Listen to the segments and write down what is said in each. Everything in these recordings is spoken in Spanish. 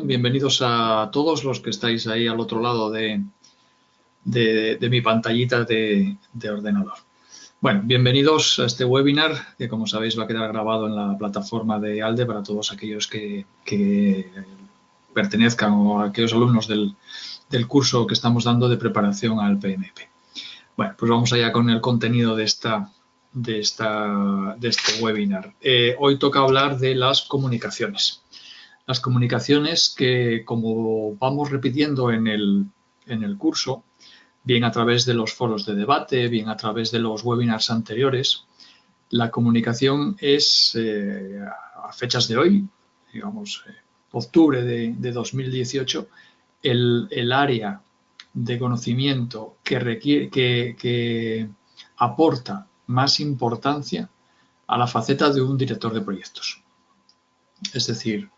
Bienvenidos a todos los que estáis ahí al otro lado de mi pantallita de ordenador. Bueno, bienvenidos a este webinar que, como sabéis, va a quedar grabado en la plataforma de ALDE para todos aquellos que pertenezcan o aquellos alumnos del curso que estamos dando de preparación al PMP. Bueno, pues vamos allá con el contenido de este webinar. Hoy toca hablar de las comunicaciones. Las comunicaciones que, como vamos repitiendo en el curso, bien a través de los foros de debate, bien a través de los webinars anteriores, la comunicación es, a fechas de hoy, digamos, octubre de 2018, el área de conocimiento que aporta más importancia a la faceta de un director de proyectos. Es decir,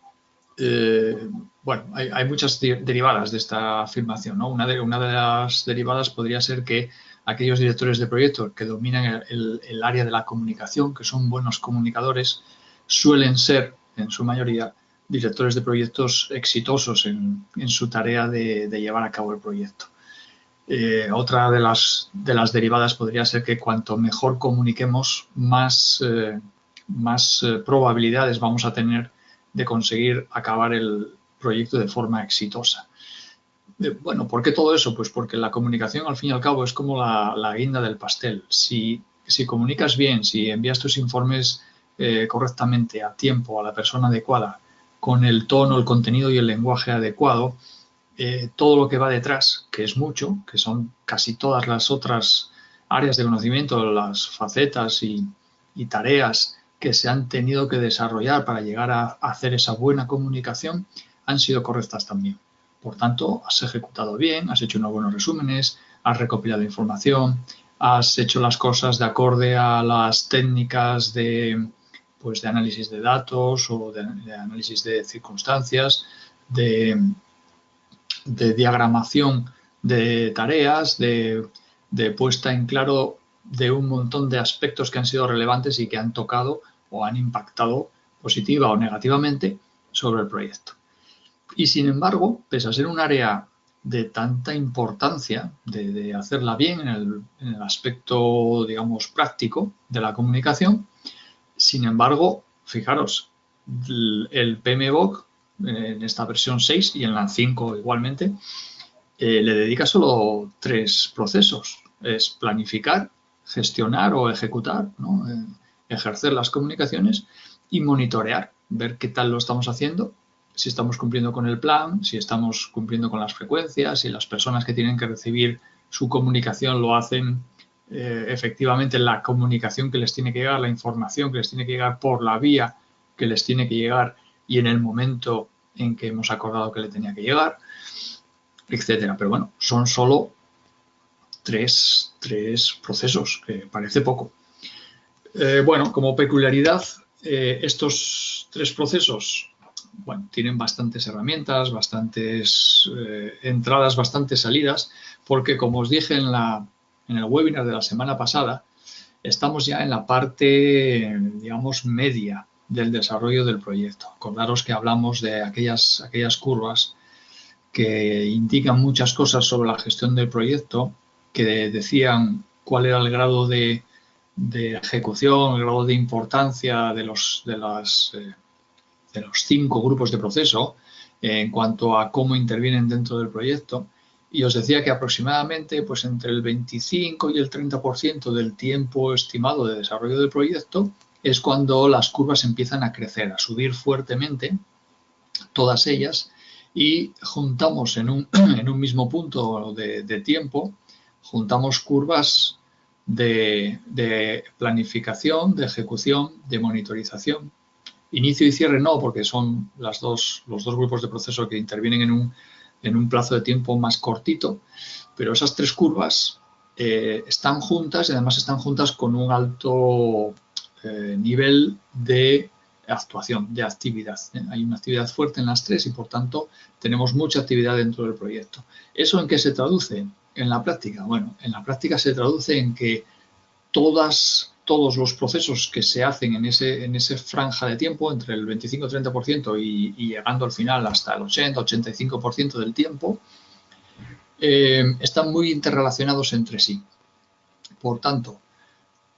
bueno, hay muchas derivadas de esta afirmación, ¿no? Una de las derivadas podría ser que aquellos directores de proyectos que dominan el área de la comunicación, que son buenos comunicadores, suelen ser, en su mayoría, directores de proyectos exitosos en su tarea de llevar a cabo el proyecto. Otra de las derivadas podría ser que cuanto mejor comuniquemos, más probabilidades vamos a tener de conseguir acabar el proyecto de forma exitosa. Bueno, ¿por qué todo eso? Pues porque la comunicación, al fin y al cabo, es como la guinda del pastel. Si comunicas bien, si envías tus informes correctamente, a tiempo, a la persona adecuada, con el tono, el contenido y el lenguaje adecuado, todo lo que va detrás, que es mucho, que son casi todas las otras áreas de conocimiento, las facetas y tareas que se han tenido que desarrollar para llegar a hacer esa buena comunicación, han sido correctas también. Por tanto, has ejecutado bien, has hecho unos buenos resúmenes, has recopilado información, has hecho las cosas de acorde a las técnicas de análisis de datos o de análisis de circunstancias, de diagramación de tareas, de puesta en claro de un montón de aspectos que han sido relevantes y que han tocado o han impactado positiva o negativamente sobre el proyecto. Y sin embargo, pese a ser un área de tanta importancia, de hacerla bien en el aspecto, digamos, práctico de la comunicación, sin embargo, fijaros, el PMBOK en esta versión 6 y en la 5 igualmente, le dedica solo 3 procesos. Es planificar, gestionar o ejecutar, ¿no? Ejercer las comunicaciones y monitorear, ver qué tal lo estamos haciendo, si estamos cumpliendo con el plan, si estamos cumpliendo con las frecuencias, si las personas que tienen que recibir su comunicación lo hacen efectivamente la comunicación que les tiene que llegar, la información que les tiene que llegar por la vía que les tiene que llegar y en el momento en que hemos acordado que le tenía que llegar, etcétera. Pero bueno, son solo tres procesos, que parece poco. Bueno, como peculiaridad, estos 3 procesos, bueno, tienen bastantes herramientas, bastantes entradas, bastantes salidas, porque como os dije en el webinar de la semana pasada, estamos ya en la parte, digamos, media del desarrollo del proyecto. Acordaros que hablamos de aquellas curvas que indican muchas cosas sobre la gestión del proyecto, que decían cuál era el grado de ejecución, el grado de importancia de los 5 grupos de proceso en cuanto a cómo intervienen dentro del proyecto. Y os decía que aproximadamente pues entre el 25 y el 30% del tiempo estimado de desarrollo del proyecto es cuando las curvas empiezan a crecer, a subir fuertemente, todas ellas, y juntamos en un mismo punto de tiempo, juntamos curvas de planificación, de ejecución, de monitorización. Inicio y cierre no, porque son los dos grupos de proceso que intervienen en un plazo de tiempo más cortito, pero esas 3 curvas están juntas y además están juntas con un alto nivel de actuación, de actividad. Hay una actividad fuerte en las 3 y por tanto tenemos mucha actividad dentro del proyecto. ¿Eso en qué se traduce? En la práctica. Bueno, en la práctica se traduce en que todos todos los procesos que se hacen en ese franja de tiempo, entre el 25-30% y llegando al final hasta el 80-85% del tiempo, están muy interrelacionados entre sí. Por tanto,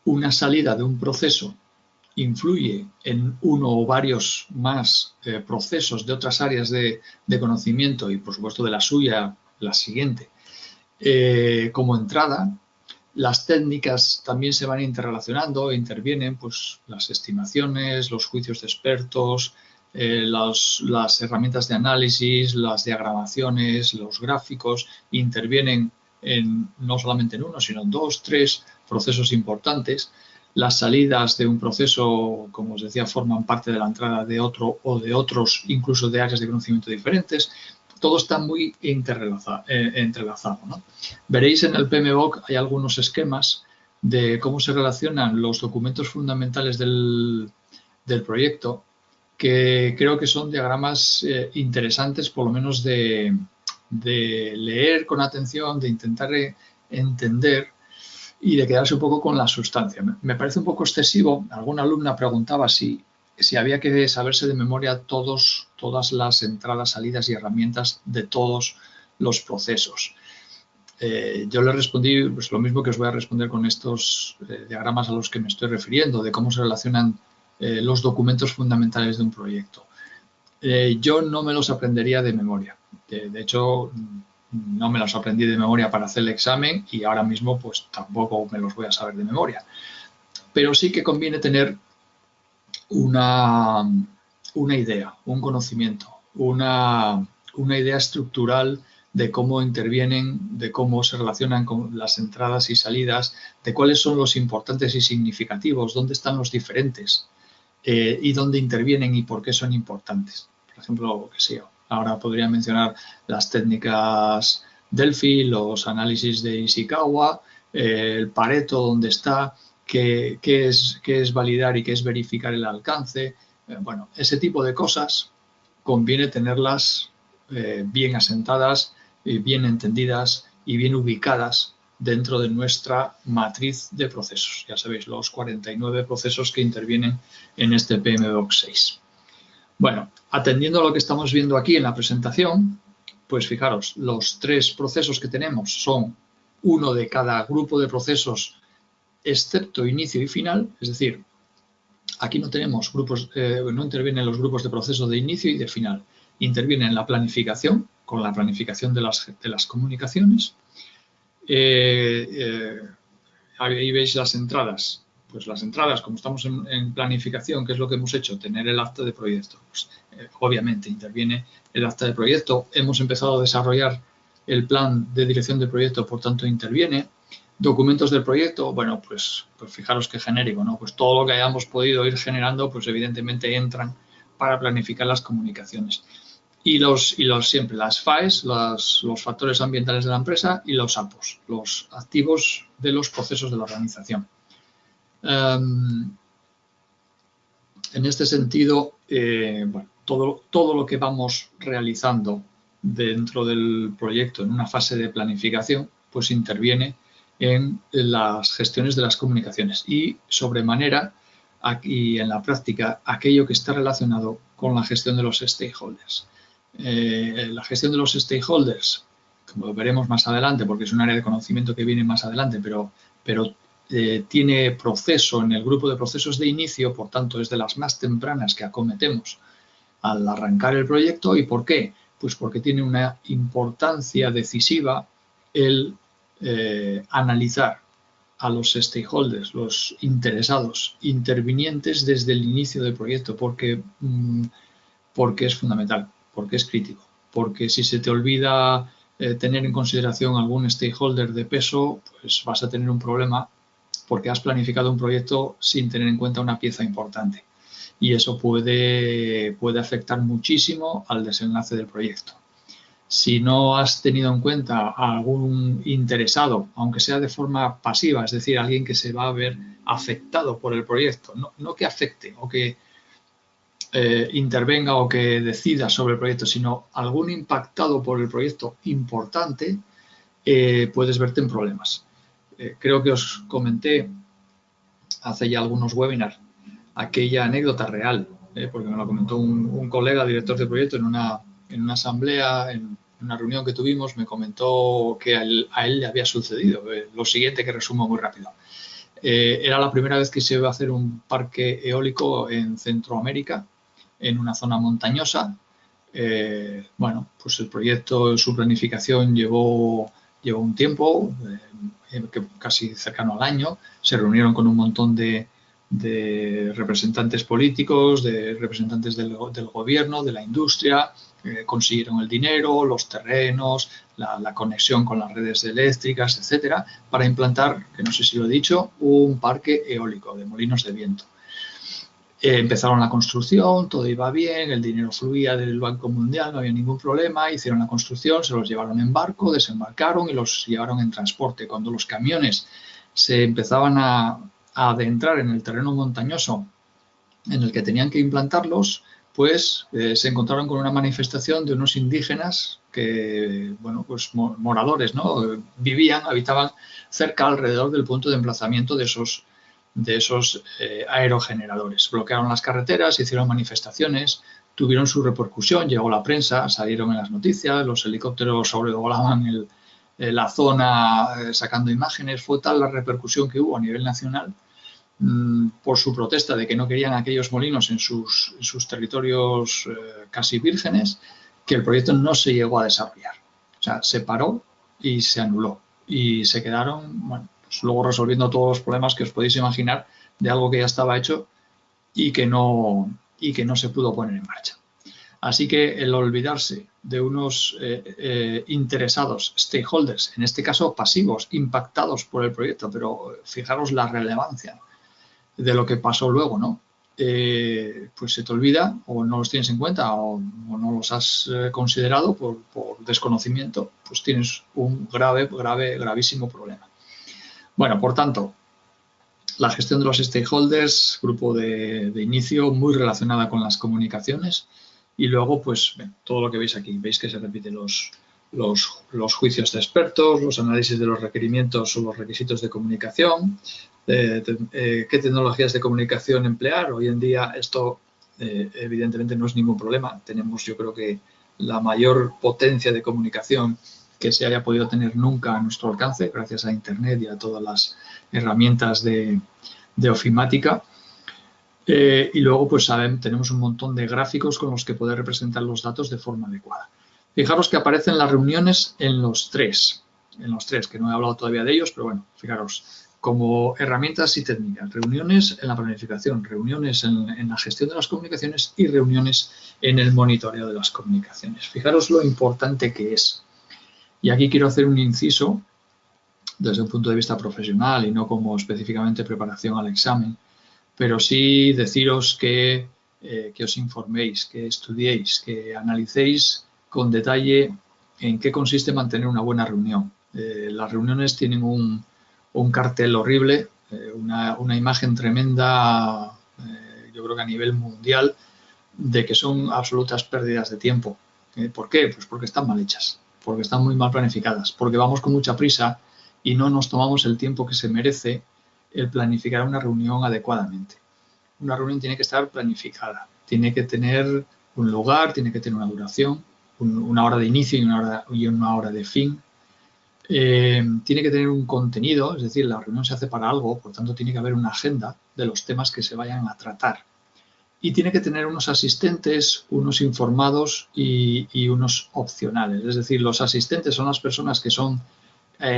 una salida de un proceso influye en uno o varios más procesos de otras áreas de conocimiento y, por supuesto, de la suya, la siguiente, como entrada. Las técnicas también se van interrelacionando, intervienen pues, las estimaciones, los juicios de expertos, las herramientas de análisis, las diagramaciones, los gráficos, intervienen no solamente en uno, sino en 2, 3 procesos importantes. Las salidas de un proceso, como os decía, forman parte de la entrada de otro o de otros, incluso de áreas de conocimiento diferentes. Todo está muy entrelazado, ¿no? Veréis en el PMBOK hay algunos esquemas de cómo se relacionan los documentos fundamentales del proyecto, que creo que son diagramas interesantes, por lo menos de leer con atención, de intentar entender y de quedarse un poco con la sustancia. Me parece un poco excesivo. Alguna alumna preguntaba si había que saberse de memoria todas las entradas, salidas y herramientas de todos los procesos. Yo le respondí pues, lo mismo que os voy a responder con estos diagramas a los que me estoy refiriendo, de cómo se relacionan los documentos fundamentales de un proyecto. Yo no me los aprendería de memoria. De hecho, no me los aprendí de memoria para hacer el examen y ahora mismo pues tampoco me los voy a saber de memoria. Pero sí que conviene tener una idea, un conocimiento, una idea estructural de cómo intervienen, de cómo se relacionan con las entradas y salidas, de cuáles son los importantes y significativos, dónde están los diferentes y dónde intervienen y por qué son importantes. Por ejemplo, que sé, ahora podría mencionar las técnicas Delphi, los análisis de Ishikawa, el Pareto, dónde está, qué es validar y qué es verificar el alcance. Bueno, ese tipo de cosas conviene tenerlas bien asentadas, bien entendidas y bien ubicadas dentro de nuestra matriz de procesos. Ya sabéis, los 49 procesos que intervienen en este PMBOK 6. Bueno, atendiendo a lo que estamos viendo aquí en la presentación, pues fijaros, los 3 procesos que tenemos son uno de cada grupo de procesos excepto inicio y final, es decir, aquí no tenemos grupos, no intervienen los grupos de proceso de inicio y de final, interviene en la planificación, con la planificación de las comunicaciones. Ahí veis las entradas. Pues las entradas, como estamos en planificación, ¿qué es lo que hemos hecho? Tener el acta de proyecto. Pues, obviamente interviene el acta de proyecto. Hemos empezado a desarrollar el plan de dirección de proyecto, por tanto interviene. Documentos del proyecto, bueno, pues fijaros qué genérico, ¿no? Pues todo lo que hayamos podido ir generando, pues evidentemente entran para planificar las comunicaciones. Y siempre las FAEs, los factores ambientales de la empresa y los APOs, los activos de los procesos de la organización. En este sentido, bueno, todo lo que vamos realizando dentro del proyecto en una fase de planificación, pues interviene en las gestiones de las comunicaciones y sobremanera aquí en la práctica aquello que está relacionado con la gestión de los stakeholders. La gestión de los stakeholders, como veremos más adelante, porque es un área de conocimiento que viene más adelante, pero tiene proceso en el grupo de procesos de inicio, por tanto es de las más tempranas que acometemos al arrancar el proyecto. ¿Y por qué? Pues porque tiene una importancia decisiva el analizar a los stakeholders, los interesados, intervinientes desde el inicio del proyecto, porque es fundamental, porque es crítico, porque si se te olvida tener en consideración algún stakeholder de peso, pues vas a tener un problema porque has planificado un proyecto sin tener en cuenta una pieza importante y eso puede afectar muchísimo al desenlace del proyecto. Si no has tenido en cuenta a algún interesado, aunque sea de forma pasiva, es decir, alguien que se va a ver afectado por el proyecto, no que afecte o que intervenga o que decida sobre el proyecto, sino algún impactado por el proyecto importante, puedes verte en problemas. Creo que os comenté hace ya algunos webinars aquella anécdota real, porque me lo comentó un colega, director de proyecto, en una asamblea, en una reunión que tuvimos, me comentó que a él le había sucedido. Lo siguiente, que resumo muy rápido. Era la primera vez que se iba a hacer un parque eólico en Centroamérica, en una zona montañosa. Bueno, pues el proyecto, su planificación llevó un tiempo, casi cercano al año. Se reunieron con un montón de representantes políticos, de representantes del gobierno, de la industria, consiguieron el dinero, los terrenos, la conexión con las redes eléctricas, etcétera, para implantar, que no sé si lo he dicho, un parque eólico de molinos de viento. Empezaron la construcción, todo iba bien, el dinero fluía del Banco Mundial, no había ningún problema, hicieron la construcción, se los llevaron en barco, desembarcaron y los llevaron en transporte. Cuando los camiones se empezaban a adentrar en el terreno montañoso en el que tenían que implantarlos, pues se encontraron con una manifestación de unos indígenas que, bueno, pues moradores, ¿no? Habitaban cerca, alrededor del punto de emplazamiento de esos aerogeneradores. Bloquearon las carreteras, hicieron manifestaciones, tuvieron su repercusión, llegó la prensa, salieron en las noticias, los helicópteros sobrevolaban la zona sacando imágenes. Fue tal la repercusión que hubo a nivel nacional por su protesta de que no querían aquellos molinos en sus territorios casi vírgenes, que el proyecto no se llegó a desarrollar. O sea, se paró y se anuló. Y se quedaron, bueno, pues luego resolviendo todos los problemas que os podéis imaginar de algo que ya estaba hecho y que no se pudo poner en marcha. Así que el olvidarse de unos interesados, stakeholders, en este caso pasivos, impactados por el proyecto, pero fijaros la relevancia de lo que pasó luego, ¿no? Pues se te olvida, o no los tienes en cuenta, o no los has considerado por desconocimiento, pues tienes un gravísimo problema. Bueno, por tanto, la gestión de los stakeholders, grupo de inicio, muy relacionada con las comunicaciones, y luego, pues, todo lo que veis aquí. Veis que se repiten los juicios de expertos, los análisis de los requerimientos o los requisitos de comunicación, qué tecnologías de comunicación emplear. Hoy en día esto evidentemente no es ningún problema. Tenemos, yo creo que, la mayor potencia de comunicación que se haya podido tener nunca a nuestro alcance, gracias a Internet y a todas las herramientas de ofimática. Y luego, pues tenemos un montón de gráficos con los que poder representar los datos de forma adecuada. Fijaros que aparecen las reuniones en los tres, que no he hablado todavía de ellos, pero bueno, fijaros, como herramientas y técnicas: reuniones en la planificación, reuniones en la gestión de las comunicaciones y reuniones en el monitoreo de las comunicaciones. Fijaros lo importante que es. Y aquí quiero hacer un inciso desde un punto de vista profesional y no como específicamente preparación al examen, pero sí deciros que os informéis, que estudiéis, que analicéis con detalle en qué consiste mantener una buena reunión. Las reuniones tienen un cartel horrible, una imagen tremenda, yo creo que a nivel mundial, de que son absolutas pérdidas de tiempo. ¿Por qué? Pues porque están mal hechas, porque están muy mal planificadas, porque vamos con mucha prisa y no nos tomamos el tiempo que se merece el planificar una reunión adecuadamente. Una reunión tiene que estar planificada, tiene que tener un lugar, tiene que tener una duración, una hora de inicio y una hora de fin. Tiene que tener un contenido, es decir, la reunión se hace para algo, por tanto tiene que haber una agenda de los temas que se vayan a tratar. Y tiene que tener unos asistentes, unos informados y unos opcionales. Es decir, los asistentes son las personas que son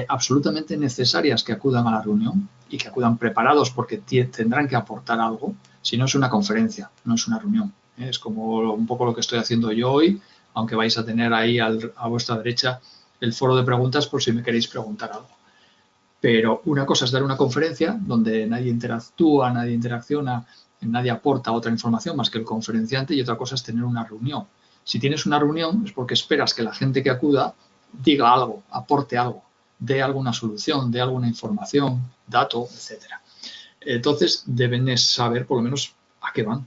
absolutamente necesarias que acudan a la reunión y que acudan preparados porque tendrán que aportar algo. Si no, es una conferencia, no es una reunión. Es como un poco lo que estoy haciendo yo hoy, aunque vais a tener ahí a vuestra derecha el foro de preguntas por si me queréis preguntar algo. Pero una cosa es dar una conferencia donde nadie interactúa, nadie interacciona, nadie aporta otra información más que el conferenciante, y otra cosa es tener una reunión. Si tienes una reunión es porque esperas que la gente que acuda diga algo, aporte algo, dé alguna solución, dé alguna información, dato, etcétera. Entonces deben saber por lo menos a qué van,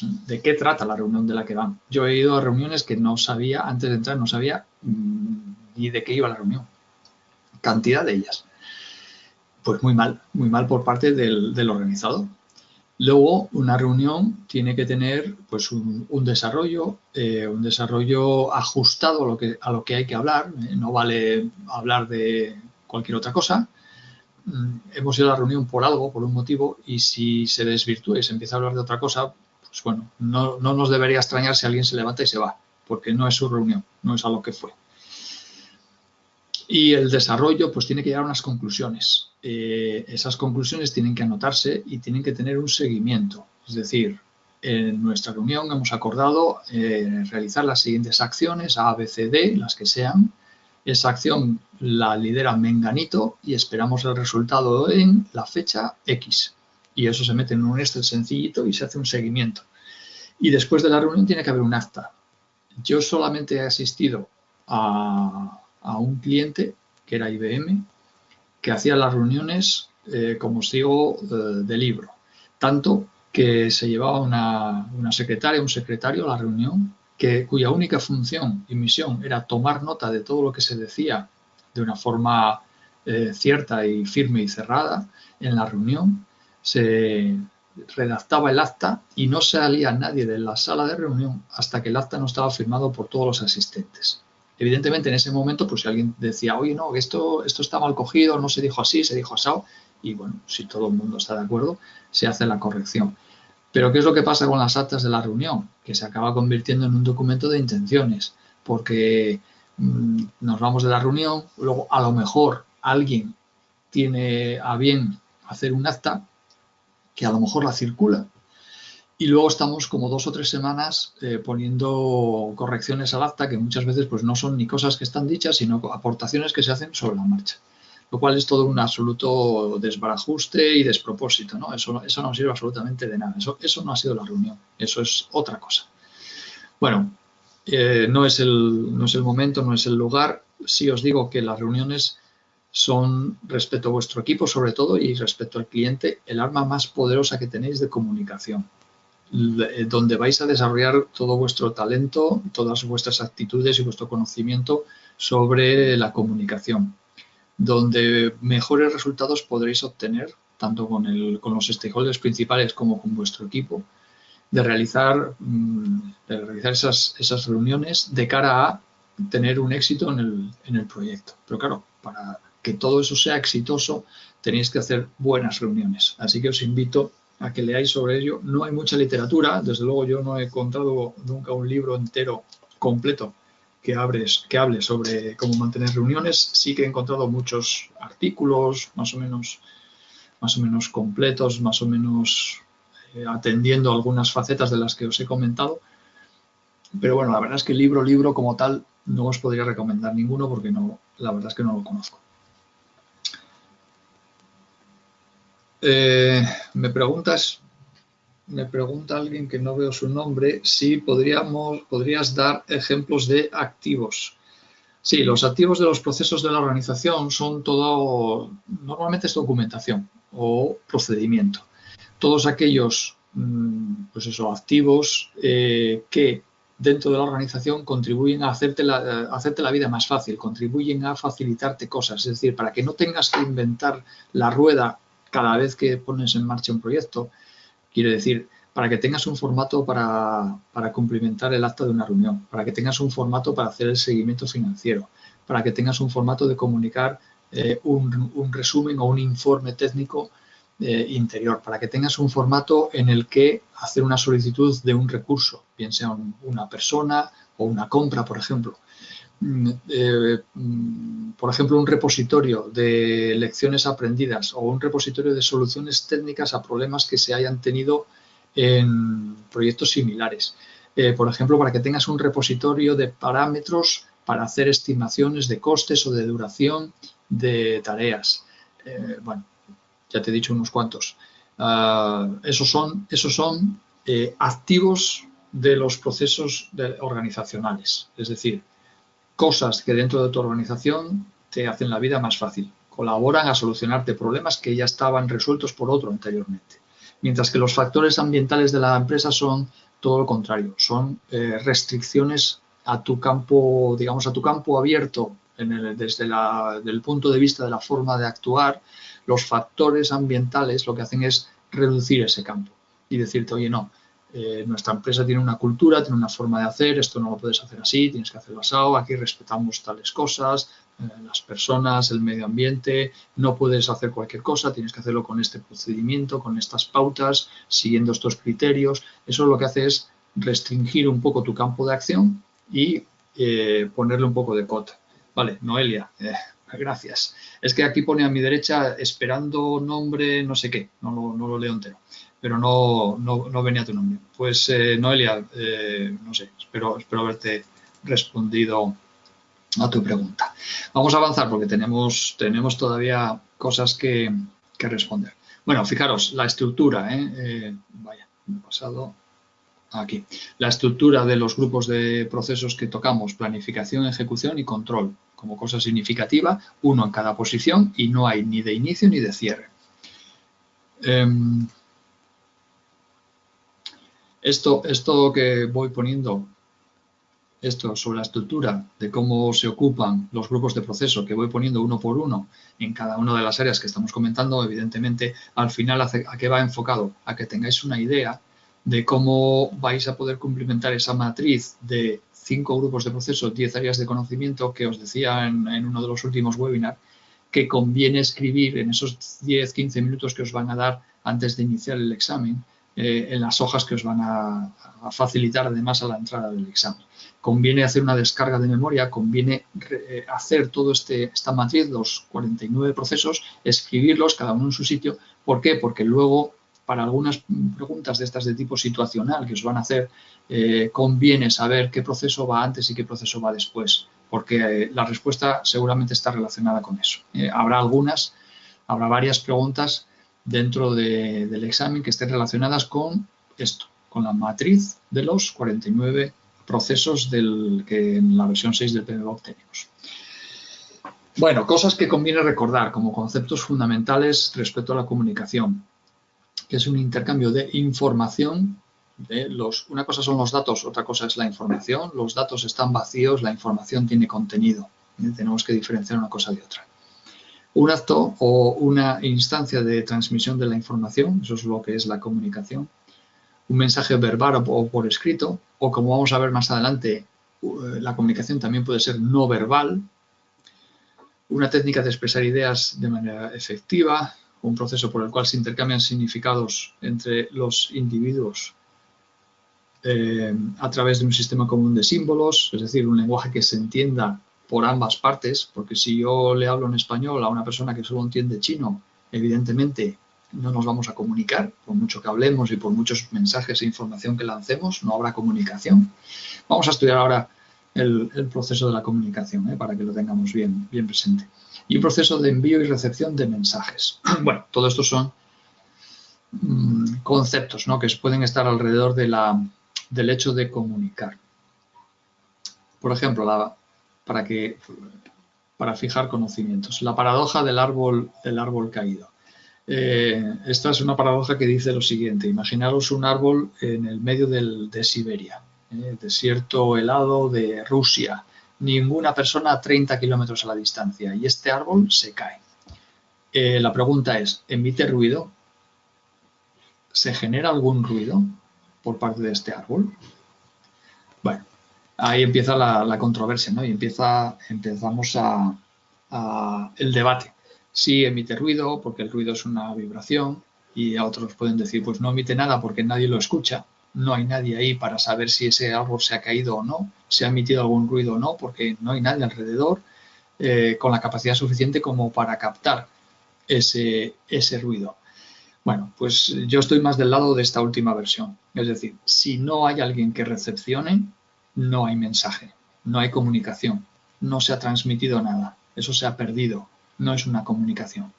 de qué trata la reunión de la que van. Yo he ido a reuniones que no sabía, antes de entrar no sabía ni de qué iba la reunión, cantidad de ellas. pues muy mal por parte del organizador. Luego, una reunión tiene que tener pues, un desarrollo ajustado a lo que hay que hablar. No vale hablar de cualquier otra cosa. Hemos ido a la reunión por algo, por un motivo, y si se desvirtúa y se empieza a hablar de otra cosa, pues bueno, no nos debería extrañar si alguien se levanta y se va, porque no es su reunión, no es a lo que fue. Y el desarrollo pues tiene que llegar a unas conclusiones. Esas conclusiones tienen que anotarse y tienen que tener un seguimiento. Es decir, en nuestra reunión hemos acordado realizar las siguientes acciones, A, B, C, D, las que sean. Esa acción la lidera Menganito y esperamos el resultado en la fecha X. Y eso se mete en un Excel sencillito y se hace un seguimiento. Y después de la reunión tiene que haber un acta. Yo solamente he asistido a un cliente, que era IBM, que hacía las reuniones, como os digo, de libro. Tanto que se llevaba una secretaria, un secretario a la reunión, cuya única función y misión era tomar nota de todo lo que se decía de una forma cierta y firme y cerrada en la reunión. Se redactaba el acta y no salía nadie de la sala de reunión hasta que el acta no estaba firmado por todos los asistentes. Evidentemente, en ese momento, pues si alguien decía, oye, no, esto está mal cogido, no se dijo así, se dijo asado, y bueno, si todo el mundo está de acuerdo, se hace la corrección. Pero ¿qué es lo que pasa con las actas de la reunión? Que se acaba convirtiendo en un documento de intenciones, porque nos vamos de la reunión, luego a lo mejor alguien tiene a bien hacer un acta que a lo mejor la circula, y luego estamos como 2 o 3 semanas poniendo correcciones al acta que muchas veces pues no son ni cosas que están dichas, sino aportaciones que se hacen sobre la marcha. Lo cual es todo un absoluto desbarajuste y despropósito, ¿no? Eso no sirve absolutamente de nada. Eso no ha sido la reunión. Eso es otra cosa. Bueno, no es el momento, no es el lugar. Sí os digo que las reuniones son, respecto a vuestro equipo sobre todo y respecto al cliente, el arma más poderosa que tenéis de comunicación, donde vais a desarrollar todo vuestro talento, todas vuestras actitudes y vuestro conocimiento sobre la comunicación, donde mejores resultados podréis obtener tanto con los stakeholders principales como con vuestro equipo, de realizar esas reuniones de cara a tener un éxito en el proyecto. Pero claro, para que todo eso sea exitoso tenéis que hacer buenas reuniones. Así que os invito a que leáis sobre ello. No hay mucha literatura, desde luego yo no he encontrado nunca un libro entero completo que hable sobre cómo mantener reuniones. Sí que he encontrado muchos artículos más o menos completos, más o menos atendiendo algunas facetas de las que os he comentado. Pero bueno, la verdad es que libro como tal no os podría recomendar ninguno porque la verdad es que no lo conozco. Me pregunta alguien que no veo su nombre si podrías dar ejemplos de activos. Sí, los activos de los procesos de la organización son normalmente es documentación o procedimiento. Todos aquellos, pues eso, activos que dentro de la organización contribuyen a hacerte la vida más fácil, contribuyen a facilitarte cosas. Es decir, para que no tengas que inventar la rueda cada vez que pones en marcha un proyecto, quiere decir, para que tengas un formato para cumplimentar el acta de una reunión, para que tengas un formato para hacer el seguimiento financiero, para que tengas un formato de comunicar un resumen o un informe técnico interior, para que tengas un formato en el que hacer una solicitud de un recurso, bien sea una persona o una compra, por ejemplo. Por ejemplo, un repositorio de lecciones aprendidas o un repositorio de soluciones técnicas a problemas que se hayan tenido en proyectos similares. Por ejemplo, para que tengas un repositorio de parámetros para hacer estimaciones de costes o de duración de tareas. Bueno, ya te he dicho unos cuantos. Esos son activos de los procesos organizacionales, es decir, cosas que dentro de tu organización te hacen la vida más fácil, colaboran a solucionarte problemas que ya estaban resueltos por otro anteriormente. Mientras que los factores ambientales de la empresa son todo lo contrario, son restricciones a tu campo, digamos, a tu campo abierto desde el punto de vista de la forma de actuar, Los factores ambientales lo que hacen es reducir ese campo y decirte, oye, no, nuestra empresa tiene una cultura, tiene una forma de hacer, esto no lo puedes hacer así, tienes que hacerlo asado, aquí respetamos tales cosas, las personas, el medio ambiente, no puedes hacer cualquier cosa, tienes que hacerlo con este procedimiento, con estas pautas, siguiendo estos criterios. Eso lo que hace es restringir un poco tu campo de acción y ponerle un poco de cota. Vale, Noelia, gracias. Es que aquí pone a mi derecha esperando nombre no sé qué, no lo leo entero, pero no venía tu nombre. Pues Noelia, no sé, espero haberte respondido a tu pregunta. Vamos a avanzar porque tenemos todavía cosas que responder. Bueno, fijaros, la estructura, vaya, me he pasado aquí. La estructura de los grupos de procesos que tocamos, planificación, ejecución y control, como cosa significativa, uno en cada posición y no hay ni de inicio ni de cierre. Esto que voy poniendo, esto sobre la estructura de cómo se ocupan los grupos de proceso que voy poniendo uno por uno en cada una de las áreas que estamos comentando, evidentemente al final ¿a qué va enfocado? A que tengáis una idea de cómo vais a poder cumplimentar esa matriz de 5 grupos de proceso, 10 áreas de conocimiento que os decía en uno de los últimos webinars, que conviene escribir en esos 10-15 minutos que os van a dar antes de iniciar el examen, en las hojas que os van a facilitar además a la entrada del examen. Conviene hacer una descarga de memoria, conviene hacer toda esta matriz, los 49 procesos, escribirlos cada uno en su sitio. ¿Por qué? Porque luego, para algunas preguntas de estas de tipo situacional que os van a hacer, conviene saber qué proceso va antes y qué proceso va después, porque la respuesta seguramente está relacionada con eso. Habrá varias preguntas dentro del examen que estén relacionadas con esto, con la matriz de los 49 procesos que en la versión 6 del PMBOK tenemos. Bueno, cosas que conviene recordar como conceptos fundamentales respecto a la comunicación, que es un intercambio de información. Una cosa son los datos, otra cosa es la información. Los datos están vacíos, la información tiene contenido. Tenemos que diferenciar una cosa de otra. Un acto o una instancia de transmisión de la información, eso es lo que es la comunicación. Un mensaje verbal o por escrito, o como vamos a ver más adelante, la comunicación también puede ser no verbal. Una técnica de expresar ideas de manera efectiva, un proceso por el cual se intercambian significados entre los individuos a través de un sistema común de símbolos, es decir, un lenguaje que se entienda por ambas partes, porque si yo le hablo en español a una persona que solo entiende chino, evidentemente no nos vamos a comunicar, por mucho que hablemos y por muchos mensajes e información que lancemos, no habrá comunicación. Vamos a estudiar ahora el proceso de la comunicación, para que lo tengamos bien presente. Y un proceso de envío y recepción de mensajes. Bueno, todo esto son conceptos, ¿no?, que pueden estar alrededor del hecho de comunicar. Por ejemplo, para fijar conocimientos. La paradoja del árbol caído. Esta es una paradoja que dice lo siguiente. Imaginaros un árbol en el medio de Siberia, desierto helado de Rusia. Ninguna persona a 30 kilómetros a la distancia y este árbol se cae. La pregunta es, ¿emite ruido? ¿Se genera algún ruido por parte de este árbol? Bueno, ahí empieza la controversia, ¿no? Y empezamos el debate. Sí emite ruido porque el ruido es una vibración y a otros pueden decir, pues no emite nada porque nadie lo escucha. No hay nadie ahí para saber si ese árbol se ha caído o no, si ha emitido algún ruido o no, porque no hay nadie alrededor con la capacidad suficiente como para captar ese ruido. Bueno, pues yo estoy más del lado de esta última versión. Es decir, si no hay alguien que recepcione, no hay mensaje, no hay comunicación, no se ha transmitido nada, eso se ha perdido, no es una comunicación.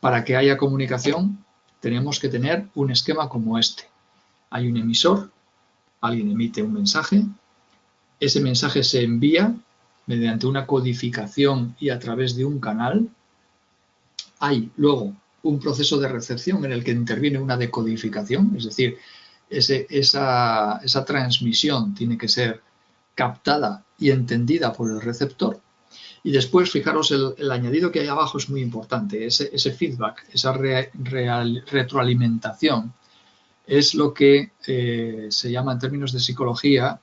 Para que haya comunicación tenemos que tener un esquema como este. Hay un emisor, alguien emite un mensaje, ese mensaje se envía mediante una codificación y a través de un canal. Hay luego un proceso de recepción en el que interviene una decodificación, es decir, esa transmisión tiene que ser captada y entendida por el receptor Y después, fijaros, el añadido que hay abajo es muy importante. Ese feedback, esa retroalimentación, es lo que se llama en términos de psicología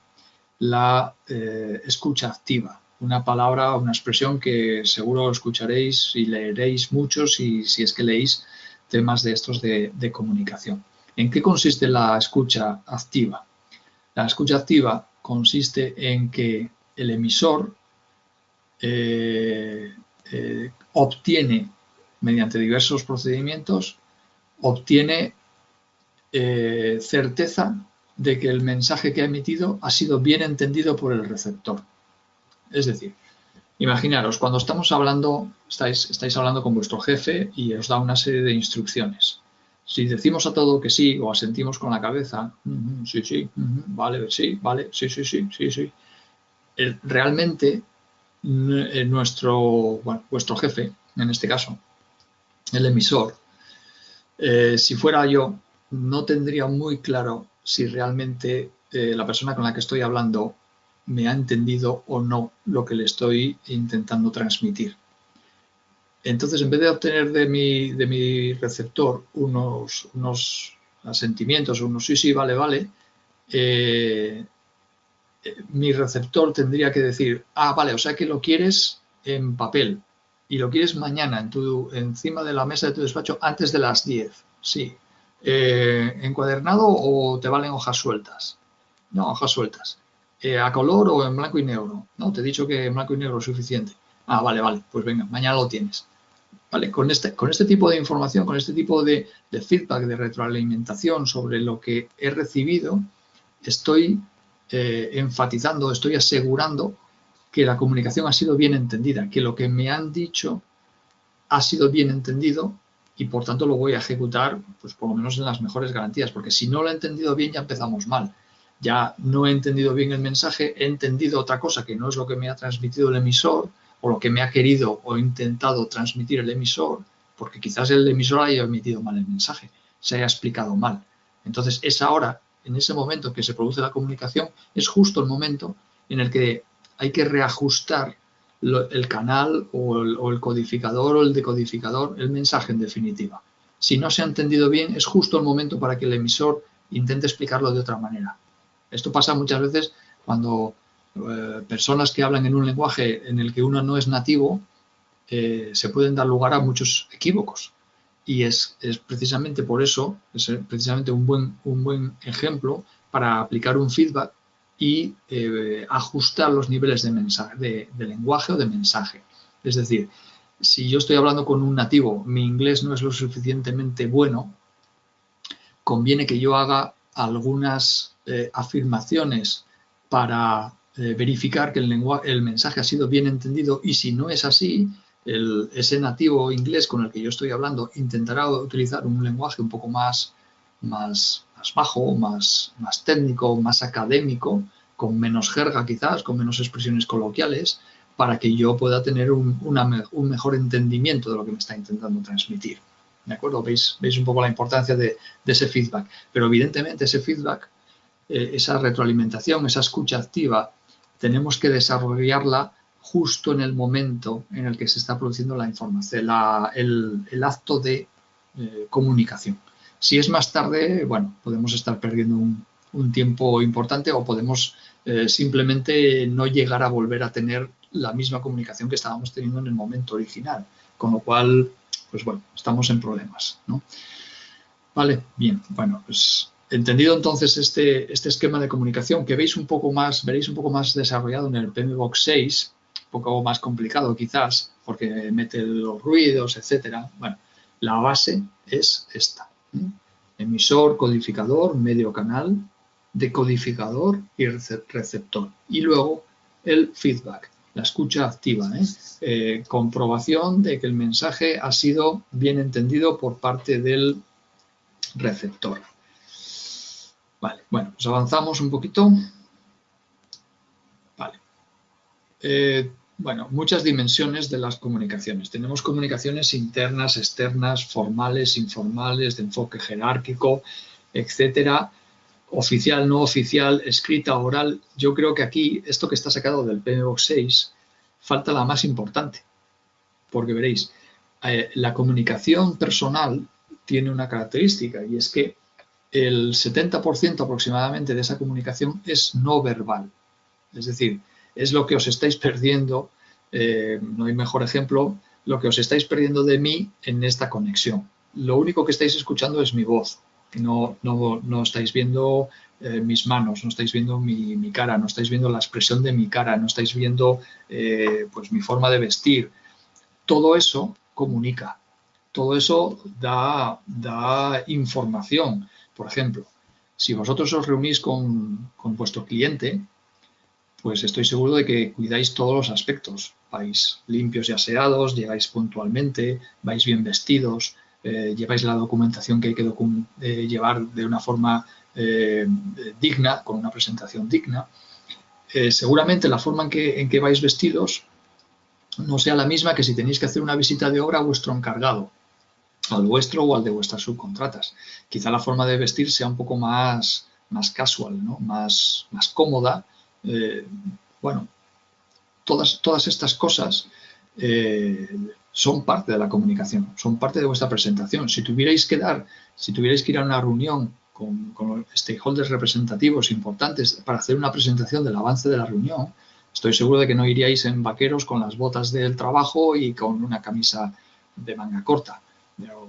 la escucha activa. Una palabra, una expresión que seguro escucharéis y leeréis mucho si es que leéis temas de estos de comunicación. ¿En qué consiste la escucha activa? La escucha activa consiste en que el emisor obtiene, mediante diversos procedimientos, obtiene certeza de que el mensaje que ha emitido ha sido bien entendido por el receptor. Es decir, imaginaros, cuando estamos hablando, estáis hablando con vuestro jefe y os da una serie de instrucciones. Si decimos a todo que sí o asentimos con la cabeza, sí, sí, vale, sí, vale, sí, sí, sí, sí, sí. Realmente vuestro jefe, en este caso, el emisor, si fuera yo, no tendría muy claro si realmente la persona con la que estoy hablando me ha entendido o no lo que le estoy intentando transmitir. Entonces, en vez de obtener de mi receptor unos asentimientos, unos sí, sí, vale, vale, mi receptor tendría que decir, ah, vale, o sea que lo quieres en papel y lo quieres mañana encima de la mesa de tu despacho antes de las 10. Sí. ¿Encuadernado o te valen hojas sueltas? No, hojas sueltas. ¿A color o en blanco y negro? No, te he dicho que en blanco y negro es suficiente. Ah, vale, vale, pues venga, mañana lo tienes. Vale, con este tipo de información, con este tipo de feedback, de retroalimentación sobre lo que he recibido, estoy enfatizando, estoy asegurando que la comunicación ha sido bien entendida, que lo que me han dicho ha sido bien entendido y por tanto lo voy a ejecutar, pues por lo menos en las mejores garantías, porque si no lo he entendido bien ya empezamos mal. Ya no he entendido bien el mensaje, he entendido otra cosa que no es lo que me ha transmitido el emisor o lo que me ha querido o intentado transmitir el emisor, porque quizás el emisor haya emitido mal el mensaje, se haya explicado mal. Entonces es ahora, en ese momento que se produce la comunicación, es justo el momento en el que hay que reajustar el canal o el codificador o el decodificador, el mensaje en definitiva. Si no se ha entendido bien, es justo el momento para que el emisor intente explicarlo de otra manera. Esto pasa muchas veces cuando personas que hablan en un lenguaje en el que uno no es nativo se pueden dar lugar a muchos equívocos. Y es precisamente por eso, es precisamente un buen ejemplo para aplicar un feedback y ajustar los niveles de lenguaje o de mensaje. Es decir, si yo estoy hablando con un nativo, mi inglés no es lo suficientemente bueno, conviene que yo haga algunas afirmaciones para verificar que el mensaje ha sido bien entendido y si no es así, ese nativo inglés con el que yo estoy hablando intentará utilizar un lenguaje un poco más bajo, más técnico, más académico, con menos jerga quizás, con menos expresiones coloquiales, para que yo pueda tener un mejor entendimiento de lo que me está intentando transmitir. ¿De acuerdo? ¿Veis un poco la importancia de ese feedback? Pero evidentemente ese feedback, esa retroalimentación, esa escucha activa, tenemos que desarrollarla justo en el momento en el que se está produciendo la información, el acto de comunicación. Si es más tarde, bueno, podemos estar perdiendo un tiempo importante o podemos simplemente no llegar a volver a tener la misma comunicación que estábamos teniendo en el momento original. Con lo cual, pues bueno, estamos en problemas, ¿no? Vale, bien, bueno, pues entendido entonces este esquema de comunicación que veréis un poco más desarrollado en el PMBOK 6, un poco más complicado quizás, porque mete los ruidos, etcétera. Bueno, la base es esta. Emisor, codificador, medio canal, decodificador y receptor. Y luego el feedback, la escucha activa, comprobación de que el mensaje ha sido bien entendido por parte del receptor. Vale, bueno, pues avanzamos un poquito. Vale. Bueno, muchas dimensiones de las comunicaciones. Tenemos comunicaciones internas, externas, formales, informales, de enfoque jerárquico, etcétera. Oficial, no oficial, escrita, oral. Yo creo que aquí, esto que está sacado del PMBOK 6, falta la más importante, porque veréis, la comunicación personal tiene una característica y es que el 70% aproximadamente de esa comunicación es no verbal. Es decir, es lo que os estáis perdiendo, no hay mejor ejemplo, lo que os estáis perdiendo de mí en esta conexión. Lo único que estáis escuchando es mi voz. No estáis viendo mis manos, no estáis viendo mi cara, no estáis viendo la expresión de mi cara, no estáis viendo pues mi forma de vestir. Todo eso comunica, todo eso da información. Por ejemplo, si vosotros os reunís con vuestro cliente, pues estoy seguro de que cuidáis todos los aspectos. Vais limpios y aseados, llegáis puntualmente, vais bien vestidos, lleváis la documentación que hay que llevar de una forma digna, con una presentación digna. Seguramente la forma en que vais vestidos no sea la misma que si tenéis que hacer una visita de obra a vuestro encargado, al vuestro o al de vuestras subcontratas. Quizá la forma de vestir sea un poco más casual, ¿no? más cómoda. Bueno, todas estas cosas son parte de la comunicación, son parte de vuestra presentación. Si tuvierais que ir a una reunión con stakeholders representativos importantes para hacer una presentación del avance de la reunión, estoy seguro de que no iríais en vaqueros con las botas del trabajo y con una camisa de manga corta, o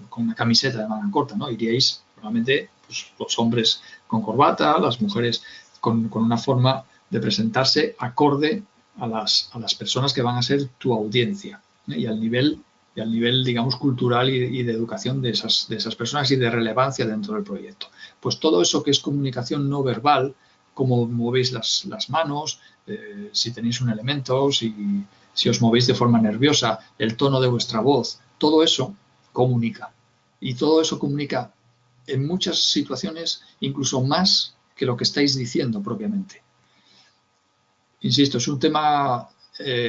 con una camiseta de manga corta, ¿no? Iríais probablemente pues, los hombres con corbata, las mujeres con una forma de presentarse acorde a las personas que van a ser tu audiencia, ¿eh? y al nivel, digamos, cultural y de educación de esas personas y de relevancia dentro del proyecto. Pues todo eso que es comunicación no verbal, cómo movéis las manos, si tenéis un elemento, si os movéis de forma nerviosa, el tono de vuestra voz, todo eso comunica. Y todo eso comunica en muchas situaciones incluso más que lo que estáis diciendo propiamente. Insisto, es un tema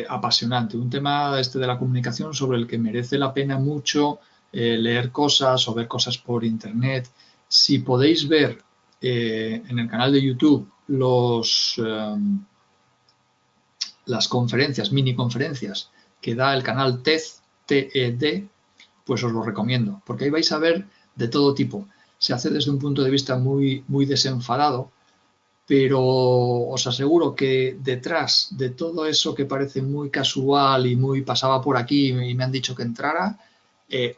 apasionante, un tema de la comunicación sobre el que merece la pena mucho leer cosas o ver cosas por internet. Si podéis ver en el canal de YouTube las conferencias, mini conferencias que da el canal TED, pues os lo recomiendo, porque ahí vais a ver de todo tipo. Se hace desde un punto de vista muy desenfadado, pero os aseguro que detrás de todo eso que parece muy casual y muy pasaba por aquí y me han dicho que entrara,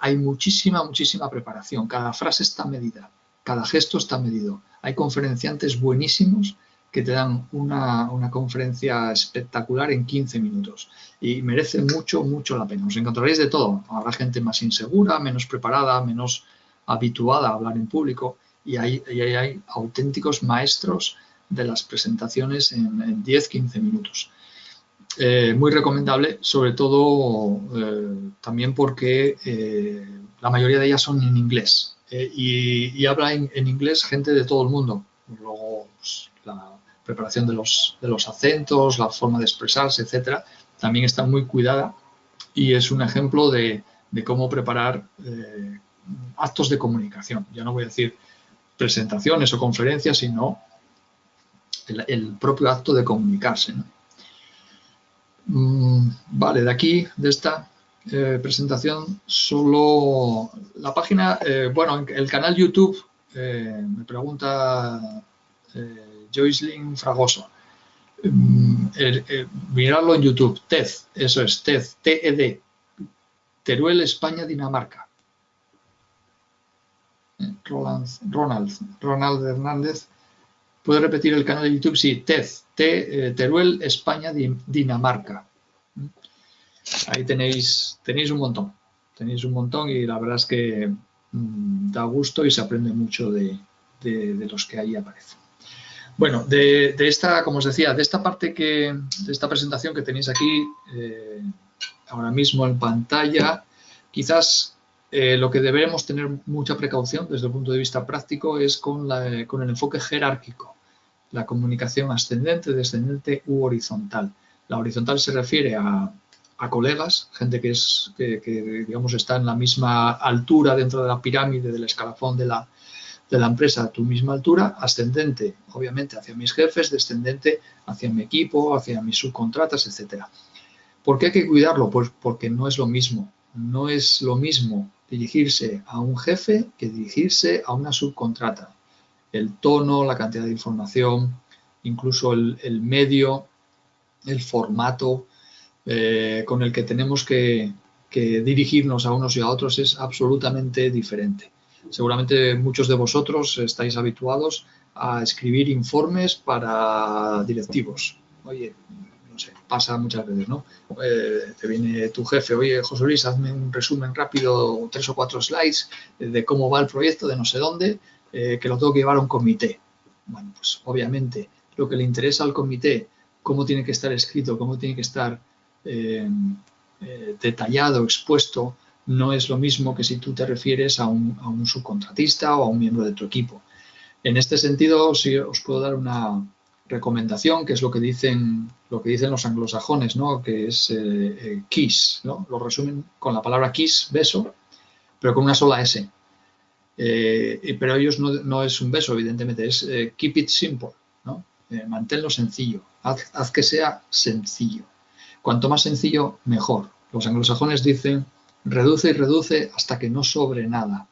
hay muchísima preparación. Cada frase está medida, cada gesto está medido. Hay conferenciantes buenísimos que te dan una conferencia espectacular en 15 minutos y merece mucho la pena. Os encontraréis de todo. Habrá gente más insegura, menos preparada, menos habituada a hablar en público y hay auténticos maestros de las presentaciones en 10-15 minutos. Muy recomendable, sobre todo también porque la mayoría de ellas son en inglés y habla en inglés gente de todo el mundo. Luego pues, la preparación de los acentos, la forma de expresarse, etcétera, también está muy cuidada y es un ejemplo de cómo preparar actos de comunicación. Ya no voy a decir presentaciones o conferencias, sino el propio acto de comunicarse, ¿no? Vale, de aquí, de esta presentación, solo la página, bueno, el canal YouTube, me pregunta Joycelyn Fragoso. Miradlo en YouTube, TED, eso es, TED, TED, Teruel, España, Dinamarca. Ronald Hernández. ¿Puede repetir el canal de YouTube? Sí, TED, Teruel, España, Dinamarca. Ahí tenéis un montón y la verdad es que da gusto y se aprende mucho de los que ahí aparecen. Bueno, de esta, como os decía, de esta parte de esta presentación que tenéis aquí ahora mismo en pantalla, quizás lo que deberemos tener mucha precaución desde el punto de vista práctico es con el enfoque jerárquico, la comunicación ascendente, descendente u horizontal. La horizontal se refiere a colegas, gente que digamos está en la misma altura dentro de la pirámide del escalafón de la empresa, a tu misma altura, ascendente obviamente hacia mis jefes, descendente hacia mi equipo, hacia mis subcontratas, etcétera. ¿Por qué hay que cuidarlo? Pues porque no es lo mismo. No es lo mismo dirigirse a un jefe que dirigirse a una subcontrata. El tono, la cantidad de información, incluso el medio, el formato con el que tenemos que dirigirnos a unos y a otros es absolutamente diferente. Seguramente muchos de vosotros estáis habituados a escribir informes para directivos. Oye, no sé, pasa muchas veces, ¿no? Te viene tu jefe, oye, José Luis, hazme un resumen rápido, 3 o 4 slides de cómo va el proyecto, de no sé dónde, que lo tengo que llevar a un comité. Bueno, pues obviamente lo que le interesa al comité, cómo tiene que estar escrito, cómo tiene que estar detallado, expuesto, no es lo mismo que si tú te refieres a un subcontratista o a un miembro de tu equipo. En este sentido, sí os puedo dar una recomendación, que es lo que dicen los anglosajones, ¿no? Que es KISS, ¿no? Lo resumen con la palabra KISS, beso, pero con una sola S. Pero ellos no es un beso, evidentemente, es keep it simple, ¿no? Manténlo sencillo, haz que sea sencillo. Cuanto más sencillo, mejor. Los anglosajones dicen reduce y reduce hasta que no sobre nada.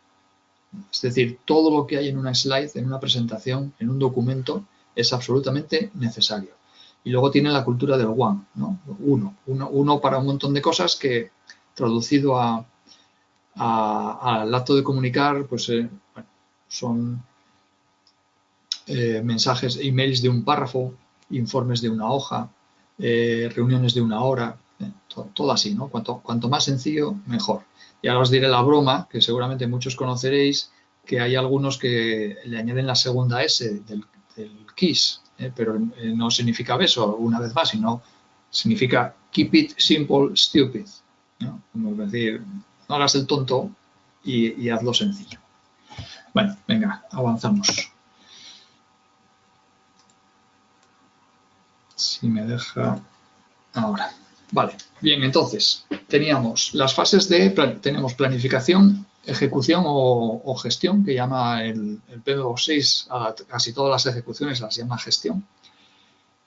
Es decir, todo lo que hay en una slide, en una presentación, en un documento, es absolutamente necesario. Y luego tiene la cultura del one, ¿no? Uno para un montón de cosas que, traducido al acto de comunicar, pues bueno, son mensajes, emails de un párrafo, informes de una hoja, reuniones de una hora, todo así, ¿no? Cuanto más sencillo, mejor. Y ahora os diré la broma, que seguramente muchos conoceréis, que hay algunos que le añaden la segunda S del KISS, pero no significa beso, una vez más, sino significa keep it simple, stupid, ¿no? Como decir, no hagas el tonto y hazlo sencillo. Bueno, venga, avanzamos. Si me deja ahora. Vale, bien, entonces teníamos las fases tenemos planificación, ejecución o gestión, que llama el PMBOK 6, a casi todas las ejecuciones las llama gestión,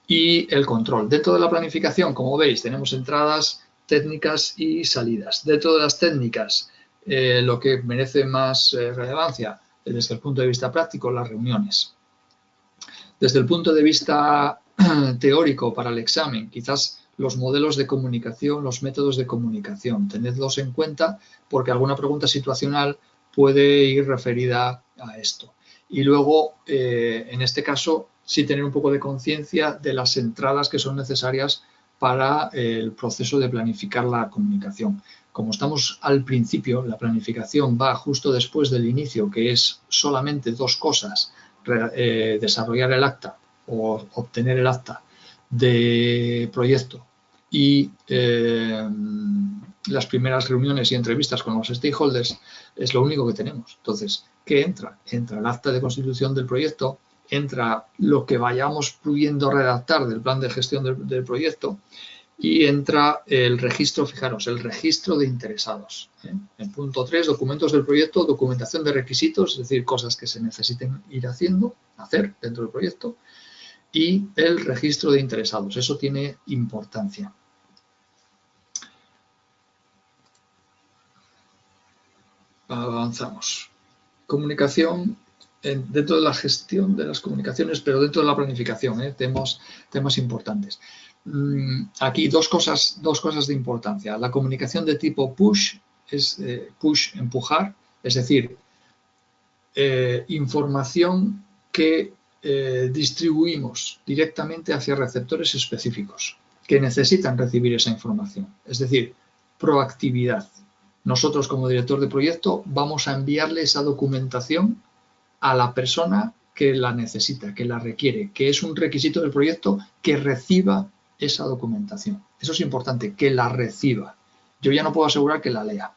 y el control. Dentro de la planificación, como veis, tenemos entradas, técnicas y salidas. Dentro de las técnicas, lo que merece más relevancia desde el punto de vista práctico, las reuniones. Desde el punto de vista teórico para el examen, quizás los modelos de comunicación, los métodos de comunicación, tenedlos en cuenta porque alguna pregunta situacional puede ir referida a esto. Y luego, en este caso, sí tener un poco de conciencia de las entradas que son necesarias para el proceso de planificar la comunicación. Como estamos al principio, la planificación va justo después del inicio, que es solamente dos cosas: desarrollar el acta o obtener el acta de proyecto y las primeras reuniones y entrevistas con los stakeholders, es lo único que tenemos. Entonces, ¿qué entra? Entra el acta de constitución del proyecto, entra lo que vayamos pudiendo redactar del plan de gestión del proyecto y entra el registro, fijaros, el registro de interesados. En punto 3, documentos del proyecto, documentación de requisitos, es decir, cosas que se necesiten ir hacer dentro del proyecto, y el registro de interesados. Eso tiene importancia. Avanzamos. Comunicación dentro de la gestión de las comunicaciones, pero dentro de la planificación, temas importantes. Aquí dos cosas de importancia. La comunicación de tipo push es push, empujar, es decir, información que distribuimos directamente hacia receptores específicos que necesitan recibir esa información. Es decir, proactividad. Nosotros, como director de proyecto, vamos a enviarle esa documentación a la persona que la necesita, que la requiere, que es un requisito del proyecto que reciba esa documentación. Eso es importante, que la reciba. Yo ya no puedo asegurar que la lea.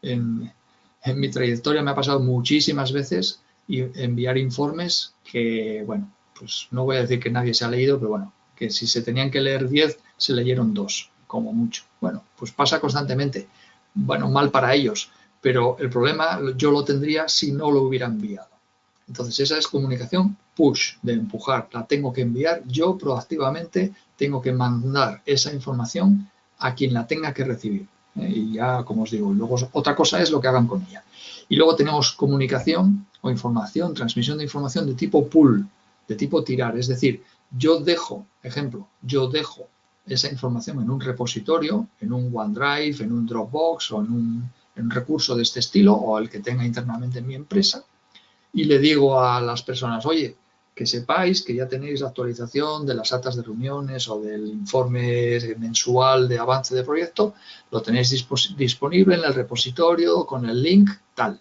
En mi trayectoria me ha pasado muchísimas veces enviar informes que, bueno, pues no voy a decir que nadie se ha leído, pero bueno, que si se tenían que leer 10, se leyeron 2, como mucho. Bueno, pues pasa constantemente. Bueno, mal para ellos, pero el problema yo lo tendría si no lo hubiera enviado. Entonces, esa es comunicación push, de empujar. La tengo que enviar yo proactivamente, tengo que mandar esa información a quien la tenga que recibir. Y ya, como os digo, luego otra cosa es lo que hagan con ella. Y luego tenemos comunicación o información, transmisión de información de tipo pull, de tipo tirar. Es decir, yo dejo esa información en un repositorio, en un OneDrive, en un Dropbox o en un recurso de este estilo o el que tenga internamente en mi empresa y le digo a las personas, oye, que sepáis que ya tenéis la actualización de las actas de reuniones o del informe mensual de avance de proyecto, lo tenéis disponible en el repositorio con el link tal.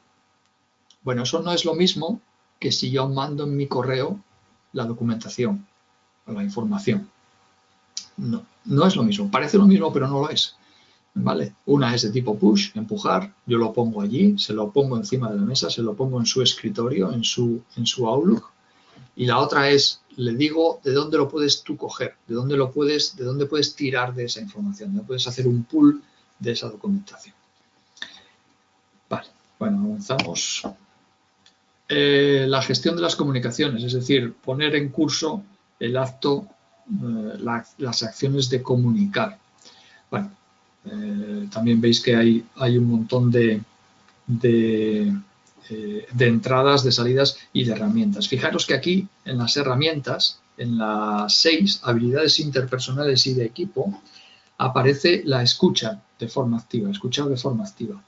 Bueno, eso no es lo mismo que si yo mando en mi correo la documentación o la información. No es lo mismo. Parece lo mismo, pero no lo es. ¿Vale? Una es de tipo push, empujar, yo lo pongo allí, se lo pongo encima de la mesa, se lo pongo en su escritorio, en su Outlook. Y la otra es, le digo de dónde lo puedes tú coger, de dónde puedes tirar de esa información, de dónde puedes hacer un pull de esa documentación. Vale, bueno, avanzamos. La gestión de las comunicaciones, es decir, poner en curso el acto, las acciones de comunicar. Bueno, también veis que hay un montón de entradas, de salidas y de herramientas. Fijaros que aquí en las herramientas, en las 6 habilidades interpersonales y de equipo, aparece la escucha de forma activa, escuchar de forma activa.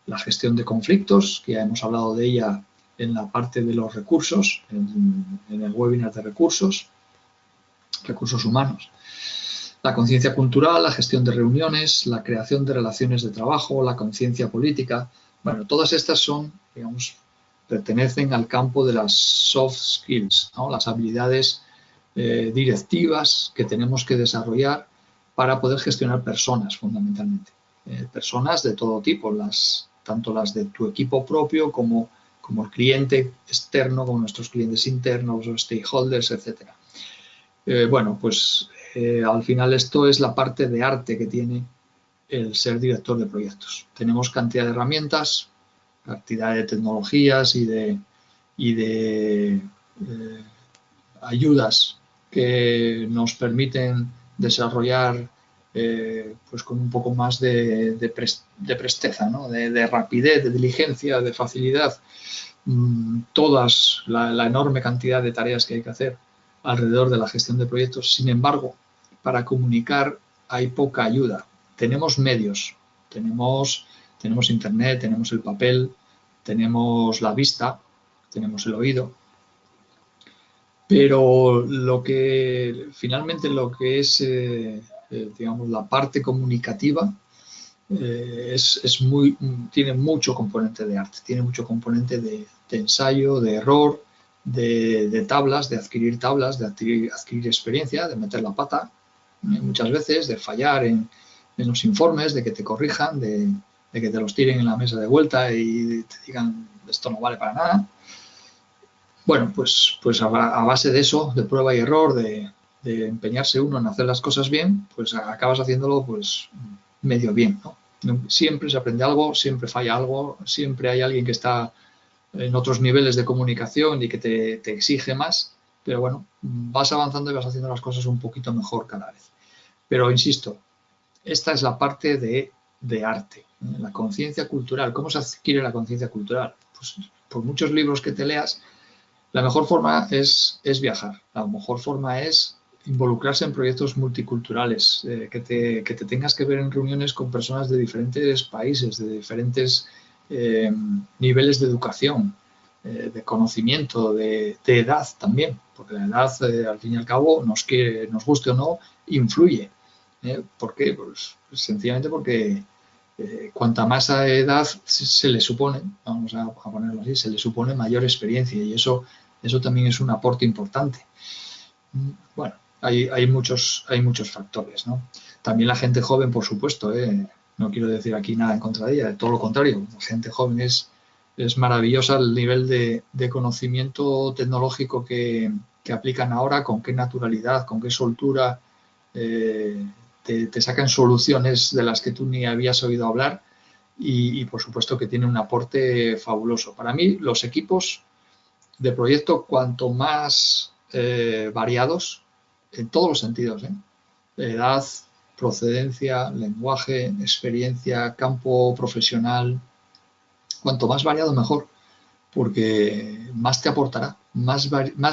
La gestión de conflictos, que ya hemos hablado de ella en la parte de los recursos, en el webinar de recursos humanos. La conciencia cultural, la gestión de reuniones, la creación de relaciones de trabajo, la conciencia política. Bueno, todas estas son, digamos, pertenecen al campo de las soft skills, ¿no? Las habilidades directivas que tenemos que desarrollar para poder gestionar personas, fundamentalmente. Personas de todo tipo, tanto las de tu equipo propio como el cliente externo, como nuestros clientes internos, los stakeholders, etc. Bueno, pues al final esto es la parte de arte que tiene el ser director de proyectos. Tenemos cantidad de herramientas, cantidad de tecnologías y de ayudas que nos permiten desarrollar pues con un poco más de presteza, ¿no? de rapidez, de diligencia, de facilidad, todas la enorme cantidad de tareas que hay que hacer alrededor de la gestión de proyectos. Sin embargo, para comunicar hay poca ayuda. Tenemos medios, tenemos internet, tenemos el papel, tenemos la vista, tenemos el oído, pero finalmente lo que es digamos la parte comunicativa tiene mucho componente de arte, tiene mucho componente de ensayo, de error, de tablas, de adquirir experiencia, de meter la pata muchas veces, de fallar en los informes, de que te corrijan, de que te los tiren en la mesa de vuelta y te digan esto no vale para nada. Bueno, pues a base de eso, de prueba y error, de empeñarse uno en hacer las cosas bien, pues acabas haciéndolo pues medio bien, ¿no? Siempre se aprende algo, siempre falla algo, siempre hay alguien que está en otros niveles de comunicación y que te exige más, pero bueno, vas avanzando y vas haciendo las cosas un poquito mejor cada vez. Pero insisto, esta es la parte de arte, ¿no? La conciencia cultural. ¿Cómo se adquiere la conciencia cultural? Pues por muchos libros que te leas, la mejor forma es viajar, la mejor forma es involucrarse en proyectos multiculturales, que te tengas que ver en reuniones con personas de diferentes países, de diferentes niveles de educación, de conocimiento, de edad también, porque la edad, al fin y al cabo, nos guste o no, influye. ¿Por qué? Pues sencillamente porque cuanta más a edad se le supone, vamos a ponerlo así, se le supone mayor experiencia y eso también es un aporte importante. Bueno, hay muchos factores, ¿no? También la gente joven, por supuesto, no quiero decir aquí nada en contra de ella, todo lo contrario, la gente joven es maravillosa el nivel de conocimiento tecnológico que aplican ahora, con qué naturalidad, con qué soltura te sacan soluciones de las que tú ni habías oído hablar y por supuesto que tiene un aporte fabuloso. Para mí, los equipos de proyecto, cuanto más variados, en todos los sentidos, edad, procedencia, lenguaje, experiencia, campo profesional. Cuanto más variado, mejor, porque más te aportará, más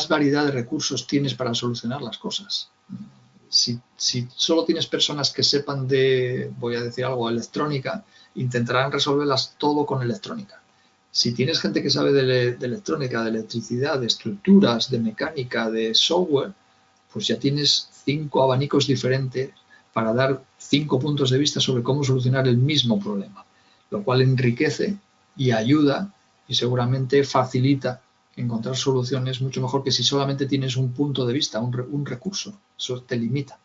variedad de recursos tienes para solucionar las cosas. Si solo tienes personas que sepan de, voy a decir algo, electrónica, intentarán resolverlas todo con electrónica. Si tienes gente que sabe de electrónica, de electricidad, de estructuras, de mecánica, de software, pues ya tienes 5 abanicos diferentes para dar 5 puntos de vista sobre cómo solucionar el mismo problema, lo cual enriquece y ayuda y seguramente facilita encontrar soluciones mucho mejor que si solamente tienes un punto de vista, un recurso. Eso te limita.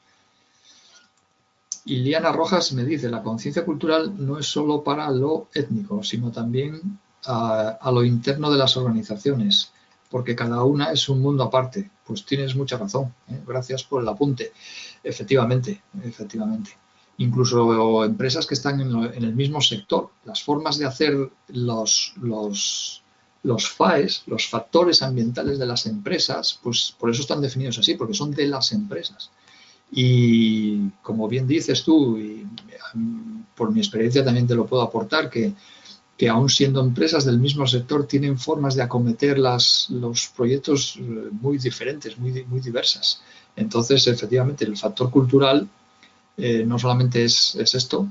Iliana Rojas me dice, la conciencia cultural no es solo para lo étnico, sino también a lo interno de las organizaciones, porque cada una es un mundo aparte. Pues tienes mucha razón, ¿eh? Gracias por el apunte. Efectivamente, efectivamente. Incluso empresas que están en el mismo sector, las formas de hacer los FAEs, los factores ambientales de las empresas, pues por eso están definidos así, porque son de las empresas. Y como bien dices tú, y por mi experiencia también te lo puedo aportar, que aún siendo empresas del mismo sector tienen formas de acometer los proyectos muy diferentes, muy diversas. Entonces, efectivamente, el factor cultural no solamente es esto,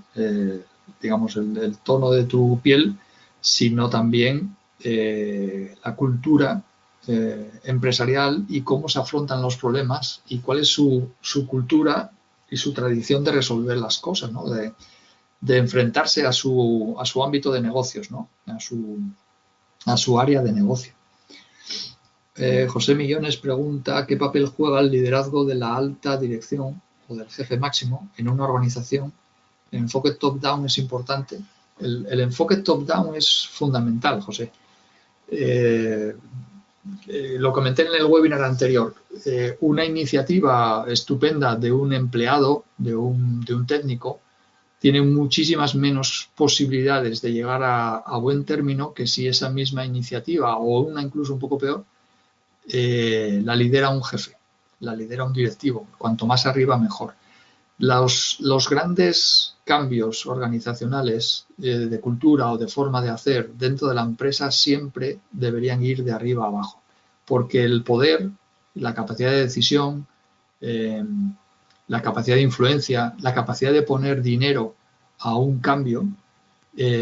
digamos, el tono de tu piel, sino también la cultura empresarial y cómo se afrontan los problemas y cuál es su cultura y su tradición de resolver las cosas, ¿no? De enfrentarse a su ámbito de negocios, ¿no? A su área de negocio. José Millones pregunta ¿qué papel juega el liderazgo de la alta dirección o del jefe máximo en una organización? El enfoque top-down es importante. El enfoque top-down es fundamental, José. Lo comenté en el webinar anterior. Una iniciativa estupenda de un empleado, de un técnico, tiene muchísimas menos posibilidades de llegar a buen término que si esa misma iniciativa, o una incluso un poco peor, la lidera un jefe, la lidera un directivo. Cuanto más arriba, mejor. Los grandes cambios organizacionales de cultura o de forma de hacer dentro de la empresa siempre deberían ir de arriba a abajo, porque el poder, la capacidad de decisión, la capacidad de influencia, la capacidad de poner dinero a un cambio,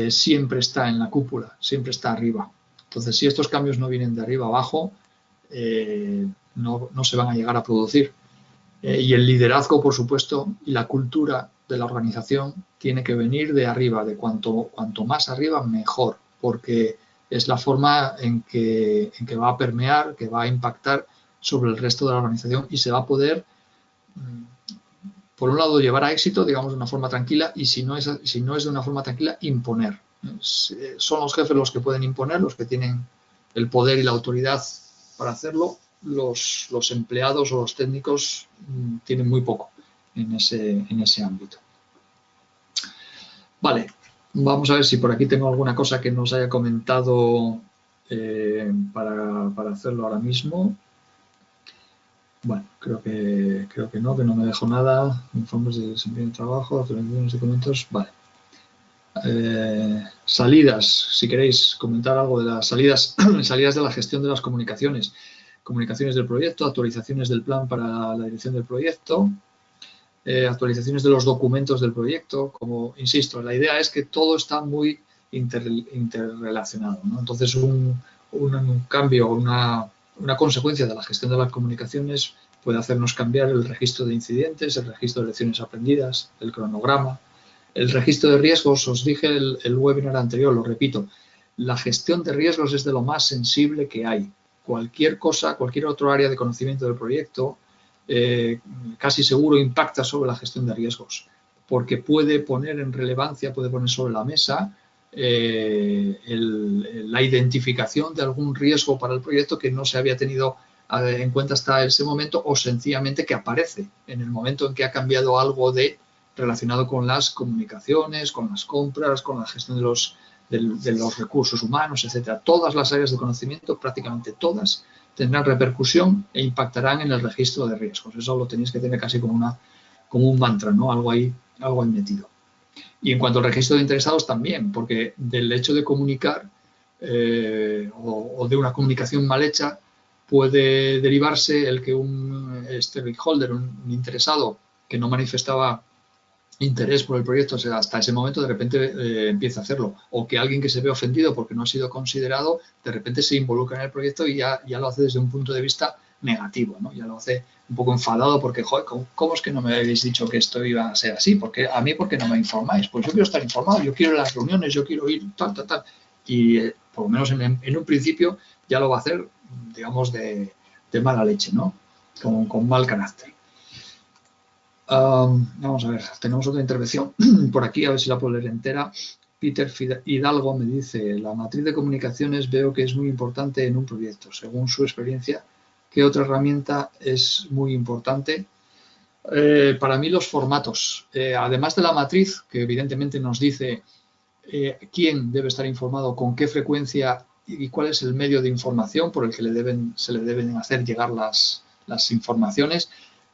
siempre está en la cúpula, siempre está arriba. Entonces, si estos cambios no vienen de arriba a abajo, no se van a llegar a producir. Y el liderazgo, por supuesto, y la cultura de la organización tiene que venir de arriba, de cuanto más arriba, mejor, porque es la forma en que va a permear, que va a impactar sobre el resto de la organización y se va a poder, por un lado, llevar a éxito, digamos, de una forma tranquila, y si no es de una forma tranquila, imponer. Son los jefes los que pueden imponer, los que tienen el poder y la autoridad para hacerlo. Los empleados o los técnicos tienen muy poco en ese ámbito. Vale, vamos a ver si por aquí tengo alguna cosa que nos haya comentado para hacerlo ahora mismo. Bueno, creo que no me dejo nada. Informes de desempeño de trabajo, actualizaciones de documentos. Vale. Salidas, si queréis comentar algo de las salidas de la gestión de las comunicaciones. Comunicaciones del proyecto, actualizaciones del plan para la dirección del proyecto, actualizaciones de los documentos del proyecto. Como insisto, la idea es que todo está muy interrelacionado, ¿no? Entonces, un cambio, una consecuencia de la gestión de las comunicaciones puede hacernos cambiar el registro de incidentes, el registro de lecciones aprendidas, el cronograma, el registro de riesgos. Os dije el webinar anterior, lo repito, la gestión de riesgos es de lo más sensible que hay. Cualquier cosa, cualquier otro área de conocimiento del proyecto, casi seguro impacta sobre la gestión de riesgos, porque puede poner en relevancia, puede poner sobre la mesa la identificación de algún riesgo para el proyecto que no se había tenido en cuenta hasta ese momento, o sencillamente que aparece en el momento en que ha cambiado algo relacionado con las comunicaciones, con las compras, con la gestión de los recursos humanos, etcétera. Todas las áreas de conocimiento, prácticamente todas, tendrán repercusión e impactarán en el registro de riesgos. Eso lo tenéis que tener casi como como un mantra, ¿no? Algo ahí metido. Y en cuanto al registro de interesados también, porque del hecho de comunicar o de una comunicación mal hecha puede derivarse el que un stakeholder, un interesado que no manifestaba interés por el proyecto, o sea, hasta ese momento de repente empieza a hacerlo, o que alguien que se ve ofendido porque no ha sido considerado, de repente se involucra en el proyecto y ya lo hace desde un punto de vista negativo, ¿no? Ya lo hace un poco enfadado porque, joder, ¿cómo es que no me habéis dicho que esto iba a ser así? ¿Por qué no me informáis? Pues yo quiero estar informado, yo quiero ir a las reuniones, yo quiero ir tal. Y por lo menos en un principio ya lo va a hacer, digamos, de mala leche, ¿no? Con mal carácter. Vamos a ver, tenemos otra intervención por aquí, a ver si la puedo leer entera. Peter Hidalgo me dice, la matriz de comunicaciones veo que es muy importante en un proyecto. Según su experiencia, ¿qué otra herramienta es muy importante? Para mí los formatos. Además de la matriz, que evidentemente nos dice quién debe estar informado, con qué frecuencia y cuál es el medio de información por el que se le deben hacer llegar las informaciones.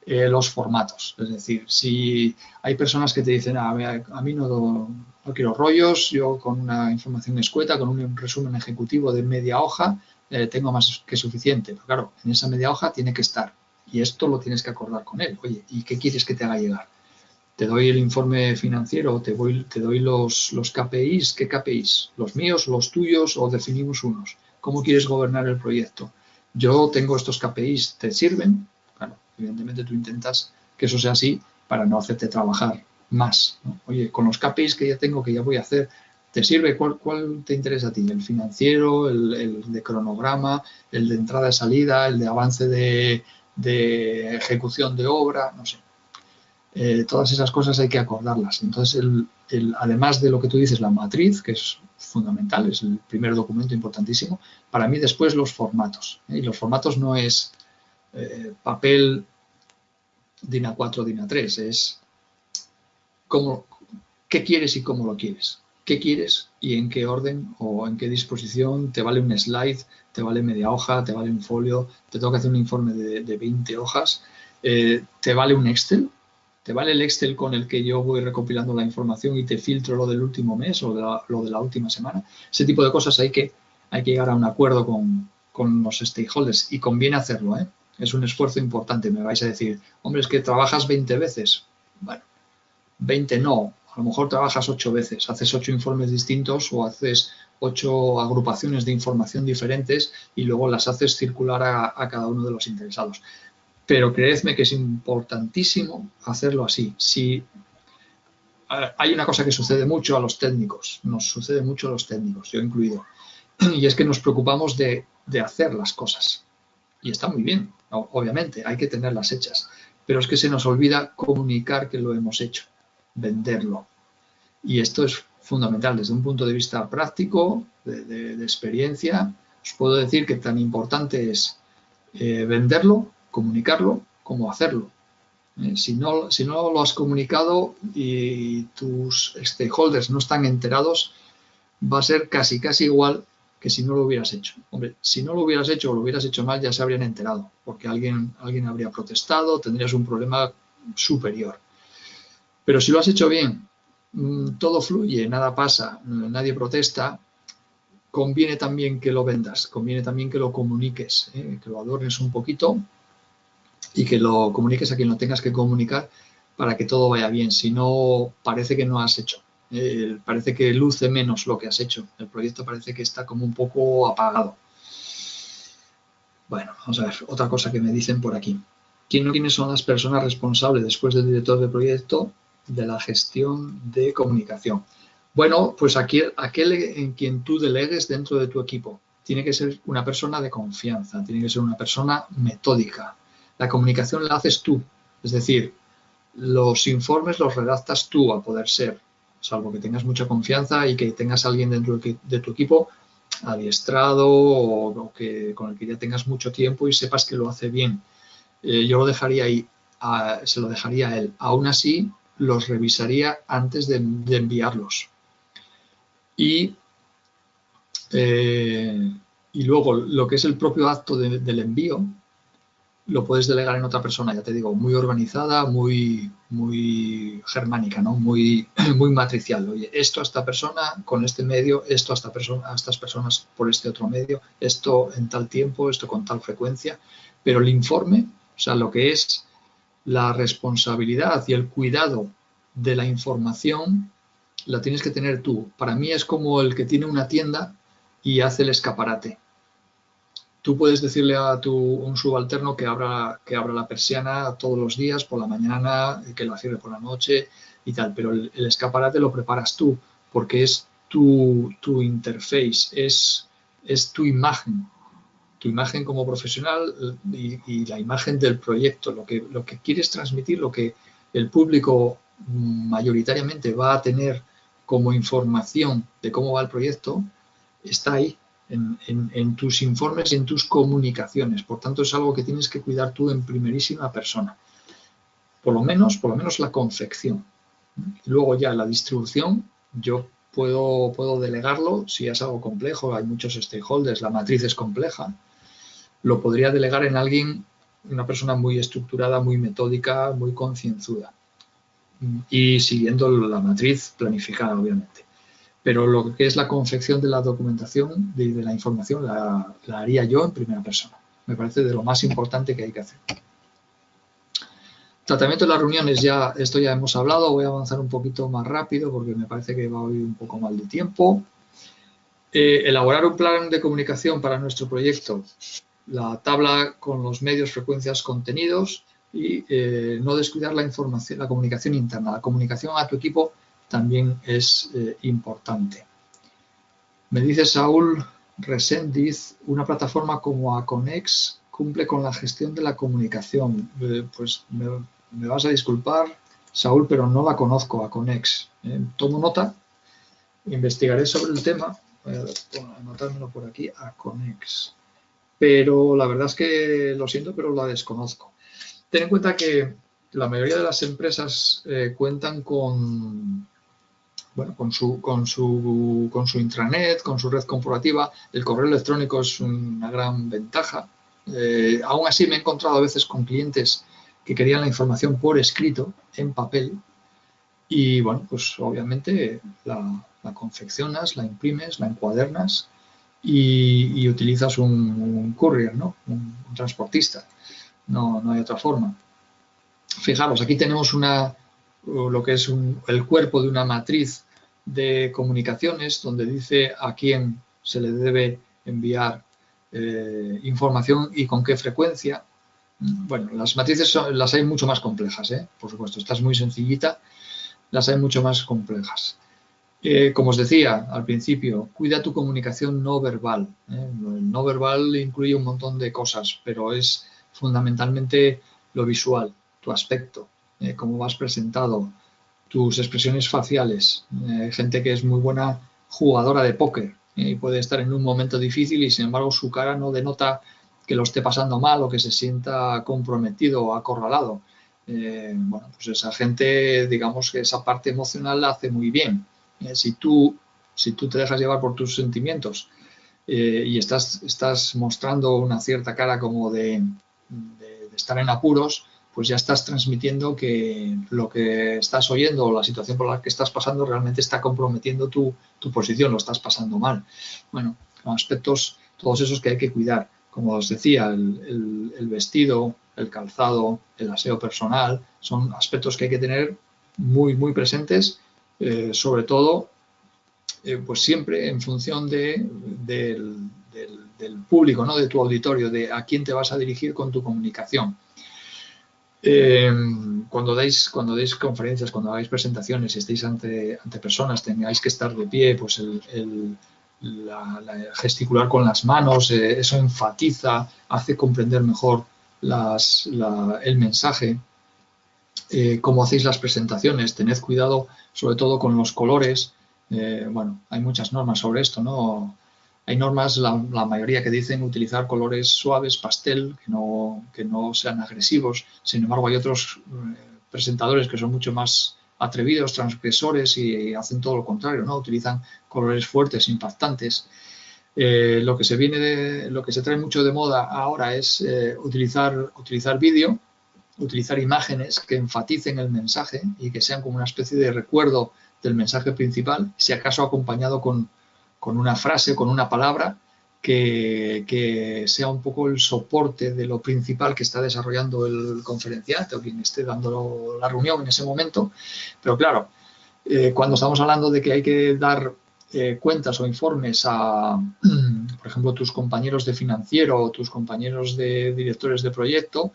Los formatos, es decir, si hay personas que te dicen a mí no quiero rollos, yo con una información escueta, con un resumen ejecutivo de media hoja, tengo más que suficiente, pero claro, en esa media hoja tiene que estar y esto lo tienes que acordar con él. Oye, ¿y qué quieres que te haga llegar? Te doy el informe financiero, te doy los KPIs, ¿qué KPIs? ¿Los míos, los tuyos o definimos unos? ¿Cómo quieres gobernar el proyecto? Yo tengo estos KPIs, ¿te sirven? Claro, evidentemente tú intentas que eso sea así para no hacerte trabajar más, ¿no? Oye, con los KPIs que ya tengo, que ya voy a hacer, ¿te sirve? ¿Cuál te interesa a ti? ¿El financiero, el de cronograma, el de entrada y salida, el de avance de ejecución de obra? No sé. Todas esas cosas hay que acordarlas. Entonces, además de lo que tú dices, la matriz, que es fundamental, es el primer documento importantísimo, para mí después los formatos. Y los formatos no es papel DIN A4, DIN A3, es qué quieres y cómo lo quieres. ¿Qué quieres y en qué orden o en qué disposición? ¿Te vale un slide? ¿Te vale media hoja? ¿Te vale un folio? ¿Te tengo que hacer un informe de 20 hojas? ¿Te vale un Excel? ¿Te vale el Excel con el que yo voy recopilando la información y te filtro lo del último mes o lo de la última semana? Ese tipo de cosas hay que llegar a un acuerdo con los stakeholders y conviene hacerlo, ¿eh? Es un esfuerzo importante. Me vais a decir, hombre, es que trabajas 20 veces. Bueno, 20 no. A lo mejor trabajas 8 veces, haces 8 informes distintos o haces 8 agrupaciones de información diferentes y luego las haces circular a cada uno de los interesados. Pero creedme que es importantísimo hacerlo así. Si hay una cosa que sucede mucho a los técnicos, nos sucede mucho a los técnicos, yo incluido, y es que nos preocupamos de hacer las cosas. Y está muy bien, obviamente, hay que tenerlas hechas, pero es que se nos olvida comunicar que lo hemos hecho, venderlo. Y esto es fundamental desde un punto de vista práctico, de experiencia. Os puedo decir que tan importante es venderlo, comunicarlo, como hacerlo. Si no lo has comunicado y tus stakeholders no están enterados, va a ser casi igual que si no lo hubieras hecho. Hombre, si no lo hubieras hecho o lo hubieras hecho mal, ya se habrían enterado, porque alguien habría protestado, tendrías un problema superior. Pero si lo has hecho bien, todo fluye, nada pasa, nadie protesta, conviene también que lo vendas, conviene también que lo comuniques, que lo adornes un poquito y que lo comuniques a quien lo tengas que comunicar para que todo vaya bien. Si no, parece que no has hecho. Parece que luce menos lo que has hecho. El proyecto parece que está como un poco apagado. Bueno, vamos a ver, otra cosa que me dicen por aquí. ¿Quiénes son las personas responsables después del director de proyecto de la gestión de comunicación? Bueno, pues aquel en quien tú delegues dentro de tu equipo. Tiene que ser una persona de confianza, tiene que ser una persona metódica. La comunicación la haces tú, es decir, los informes los redactas tú a poder ser, salvo que tengas mucha confianza y que tengas a alguien dentro de tu equipo adiestrado o que, con el que ya tengas mucho tiempo y sepas que lo hace bien. Yo lo dejaría ahí, se lo dejaría a él. Aún así, los revisaría antes de enviarlos. Y luego lo que es el propio acto del envío, lo puedes delegar en otra persona, ya te digo, muy organizada, muy germánica, ¿no? Muy matricial. Oye, esto a esta persona con este medio, esto a estas personas por este otro medio, esto en tal tiempo, esto con tal frecuencia. Pero el informe, o sea, lo que es la responsabilidad y el cuidado de la información, la tienes que tener tú. Para mí es como el que tiene una tienda y hace el escaparate. Tú puedes decirle a un subalterno que abra la persiana todos los días por la mañana, que la cierre por la noche y tal, pero el escaparate lo preparas tú, porque es tu interface, es tu imagen como profesional y la imagen del proyecto, lo que quieres transmitir, lo que el público mayoritariamente va a tener como información de cómo va el proyecto, está ahí. En tus informes y en tus comunicaciones. Por tanto, es algo que tienes que cuidar tú en primerísima persona. Por lo menos la confección. Y luego ya la distribución, yo puedo delegarlo si es algo complejo, hay muchos stakeholders, la matriz es compleja, lo podría delegar en alguien, una persona muy estructurada, muy metódica, muy concienzuda. Y siguiendo la matriz planificada, obviamente. Pero lo que es la confección de la documentación, de la información, la haría yo en primera persona. Me parece de lo más importante que hay que hacer. Tratamiento de las reuniones, esto ya hemos hablado, voy a avanzar un poquito más rápido porque me parece que va a ir un poco mal de tiempo. Elaborar un plan de comunicación para nuestro proyecto, la tabla con los medios, frecuencias, contenidos y no descuidar la información, la comunicación interna. La comunicación a tu equipo también es importante. Me dice Saúl Resendiz, una plataforma como Aconex cumple con la gestión de la comunicación. Pues me vas a disculpar, Saúl, pero no la conozco, Aconex. Tomo nota, investigaré sobre el tema, voy a anotármelo por aquí, Aconex. Pero la verdad es que lo siento, pero la desconozco. Ten en cuenta que la mayoría de las empresas cuentan con su intranet, con su red corporativa. El correo electrónico es una gran ventaja. Aún así me he encontrado a veces con clientes que querían la información por escrito, en papel, y bueno, pues obviamente la confeccionas, la imprimes, la encuadernas y utilizas un courier, ¿no? Un transportista. No hay otra forma. Fijaros, aquí tenemos lo que es el cuerpo de una matriz de comunicaciones donde dice a quién se le debe enviar información y con qué frecuencia. Bueno, las matrices las hay mucho más complejas, por supuesto. Esta es muy sencillita, las hay mucho más complejas. Como os decía al principio, cuida tu comunicación no verbal. El no verbal incluye un montón de cosas, pero es fundamentalmente lo visual, tu aspecto, cómo vas presentado, tus expresiones faciales. Hay gente que es muy buena jugadora de póker y puede estar en un momento difícil y sin embargo su cara no denota que lo esté pasando mal o que se sienta comprometido o acorralado. Bueno, pues esa gente, digamos que esa parte emocional la hace muy bien. Si tú te dejas llevar por tus sentimientos y estás mostrando una cierta cara como de estar en apuros, pues ya estás transmitiendo que lo que estás oyendo o la situación por la que estás pasando realmente está comprometiendo tu posición, lo estás pasando mal. Bueno, aspectos todos esos que hay que cuidar. Como os decía, el vestido, el calzado, el aseo personal, son aspectos que hay que tener muy, muy presentes, sobre todo, pues siempre en función del público, ¿no? De tu auditorio, de a quién te vas a dirigir con tu comunicación. Cuando dais conferencias, cuando hagáis presentaciones, si estáis ante personas, tengáis que estar de pie, pues gesticular con las manos, eso enfatiza, hace comprender mejor el mensaje. Cómo hacéis las presentaciones, tened cuidado sobre todo con los colores. Bueno, hay muchas normas sobre esto, ¿no? Hay normas, la mayoría que dicen utilizar colores suaves, pastel, que no sean agresivos. Sin embargo, hay otros presentadores que son mucho más atrevidos, transgresores y hacen todo lo contrario, ¿no? Utilizan colores fuertes, impactantes. Lo que se trae mucho de moda ahora es utilizar vídeo, utilizar imágenes que enfaticen el mensaje y que sean como una especie de recuerdo del mensaje principal, si acaso acompañado con una frase, con una palabra que sea un poco el soporte de lo principal que está desarrollando el conferenciante o quien esté dando la reunión en ese momento. Pero claro, cuando estamos hablando de que hay que dar cuentas o informes a, por ejemplo, tus compañeros de financiero o tus compañeros de directores de proyecto,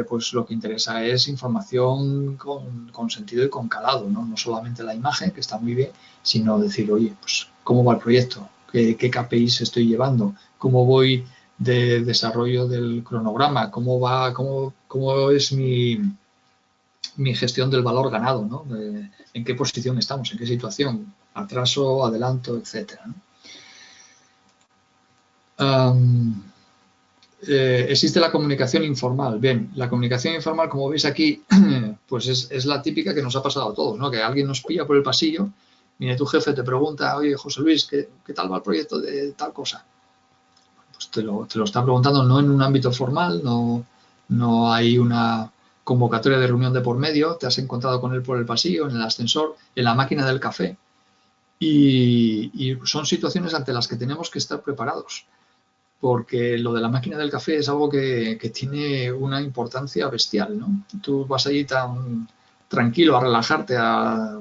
pues lo que interesa es información con sentido y con calado, ¿no? No solamente la imagen, que está muy bien, sino decir, oye, pues cómo va el proyecto, qué KPIs estoy llevando, cómo voy de desarrollo del cronograma, cómo es mi gestión del valor ganado, ¿no? En qué posición estamos, en qué situación, atraso, adelanto, etcétera, ¿no? Existe la comunicación informal. Bien, la comunicación informal, como veis aquí, pues es la típica que nos ha pasado a todos, ¿no? Que alguien nos pilla por el pasillo, viene tu jefe, te pregunta, oye, José Luis, ¿qué tal va el proyecto de tal cosa? Pues te lo está preguntando no en un ámbito formal, no hay una convocatoria de reunión de por medio, te has encontrado con él por el pasillo, en el ascensor, en la máquina del café. Y son situaciones ante las que tenemos que estar preparados, porque lo de la máquina del café es algo que tiene una importancia bestial, ¿no? Tú vas allí tan tranquilo a relajarte,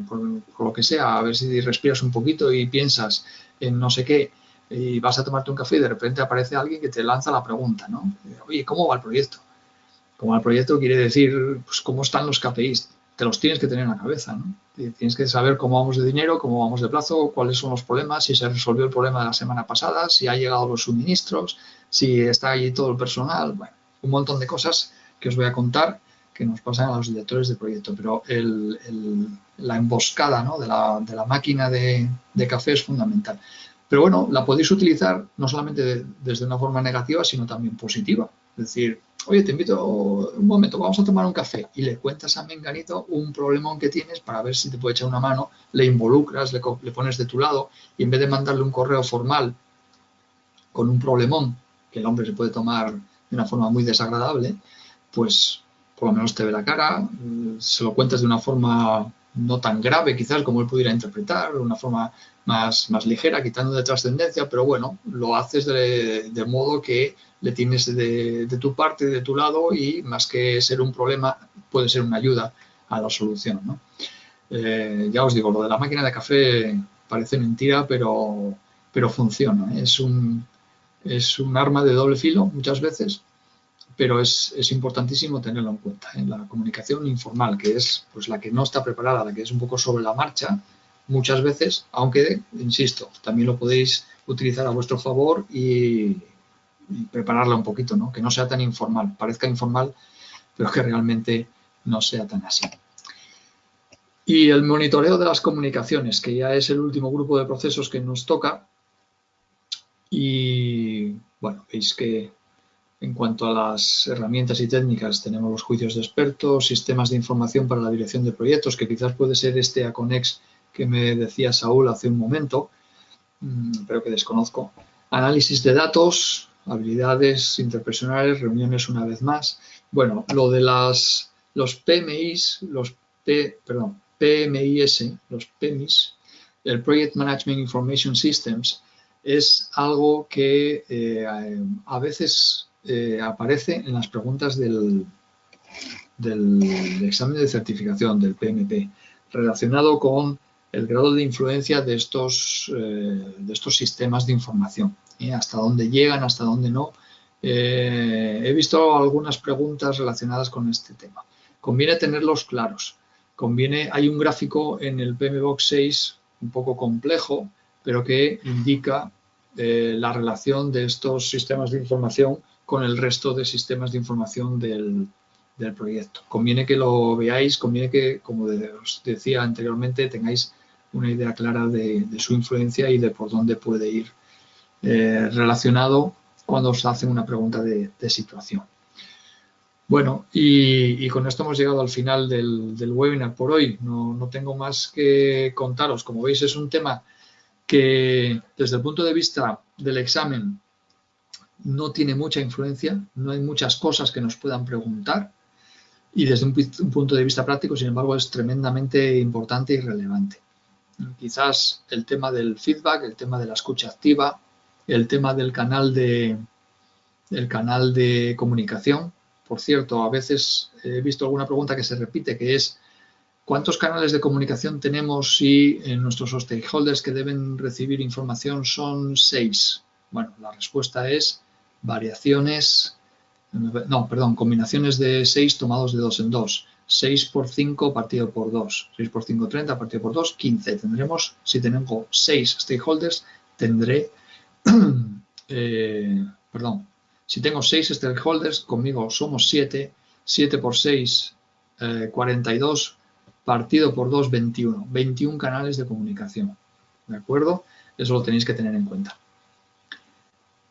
por lo que sea, a ver si respiras un poquito y piensas en no sé qué, y vas a tomarte un café y de repente aparece alguien que te lanza la pregunta, ¿no? Oye, ¿cómo va el proyecto? Como el proyecto quiere decir, pues, cómo están los KPIs. Te los tienes que tener en la cabeza, ¿no? Tienes que saber cómo vamos de dinero, cómo vamos de plazo, cuáles son los problemas, si se resolvió el problema de la semana pasada, si ha llegado los suministros, si está allí todo el personal. Bueno, un montón de cosas que os voy a contar que nos pasan a los directores de proyecto. Pero la emboscada, ¿no? de la máquina de café es fundamental. Pero bueno, la podéis utilizar no solamente desde una forma negativa, sino también positiva. Es decir, oye, te invito un momento, vamos a tomar un café, y le cuentas a Menganito un problemón que tienes para ver si te puede echar una mano, le involucras, le pones de tu lado, y en vez de mandarle un correo formal con un problemón que el hombre se puede tomar de una forma muy desagradable, pues por lo menos te ve la cara, se lo cuentas de una forma no tan grave quizás como él pudiera interpretar, de una forma más ligera, quitando de trascendencia, pero bueno, lo haces de modo que le tienes de tu parte, de tu lado, y más que ser un problema, puede ser una ayuda a la solución, ¿no? Ya os digo, lo de la máquina de café parece mentira, pero funciona, ¿eh? Es un arma de doble filo muchas veces, pero es importantísimo tenerlo en cuenta, ¿eh? La comunicación informal, que es pues la que no está preparada, la que es un poco sobre la marcha, muchas veces, aunque, insisto, también lo podéis utilizar a vuestro favor y prepararla un poquito, ¿no? Que no sea tan informal, parezca informal, pero que realmente no sea tan así. Y el monitoreo de las comunicaciones, que ya es el último grupo de procesos que nos toca. Y bueno, veis que en cuanto a las herramientas y técnicas tenemos los juicios de expertos, sistemas de información para la dirección de proyectos, que quizás puede ser este Aconex que me decía Saúl hace un momento, pero que desconozco. Análisis de datos, habilidades interpersonales, reuniones una vez más. Bueno, lo de los PMIs, PMIS, los PMIs, el Project Management Information Systems, es algo que a veces aparece en las preguntas del examen de certificación del PMP, relacionado con el grado de influencia de estos sistemas de información, hasta dónde llegan, hasta dónde no. He visto algunas preguntas relacionadas con este tema. Conviene tenerlos claros. Hay un gráfico en el PMBOK 6 un poco complejo, pero que indica la relación de estos sistemas de información con el resto de sistemas de información del proyecto. Conviene que lo veáis, conviene que, como os decía anteriormente, tengáis una idea clara de su influencia y de por dónde puede ir relacionado cuando os hacen una pregunta de situación. Bueno, y con esto hemos llegado al final del webinar por hoy. No tengo más que contaros. Como veis, es un tema que desde el punto de vista del examen no tiene mucha influencia, no hay muchas cosas que nos puedan preguntar y desde un punto de vista práctico, sin embargo, es tremendamente importante y relevante. Quizás el tema del feedback, el tema de la escucha activa, el tema del canal de comunicación. Por cierto, a veces he visto alguna pregunta que se repite, que es ¿cuántos canales de comunicación tenemos si nuestros stakeholders que deben recibir información son 6? Bueno, la respuesta es combinaciones de 6 tomados de 2 en 2. 6 por 5 partido por 2. 6 por 5, 30 partido por 2, 15. Tendremos, si tengo 6 stakeholders, tendré, si tengo 6 stakeholders, conmigo somos 7. 7 por 6, 42. Partido por 2, 21. 21 canales de comunicación. ¿De acuerdo? Eso lo tenéis que tener en cuenta.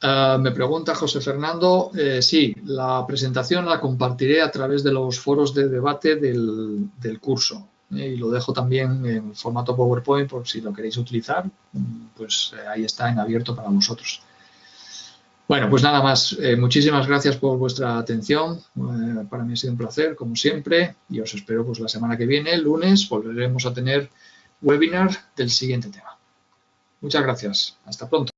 Me pregunta José Fernando, sí, la presentación la compartiré a través de los foros de debate del curso y lo dejo también en formato PowerPoint por si lo queréis utilizar, pues ahí está en abierto para vosotros. Bueno, pues nada más, muchísimas gracias por vuestra atención, para mí ha sido un placer como siempre y os espero pues la semana que viene, el lunes, volveremos a tener webinar del siguiente tema. Muchas gracias, hasta pronto.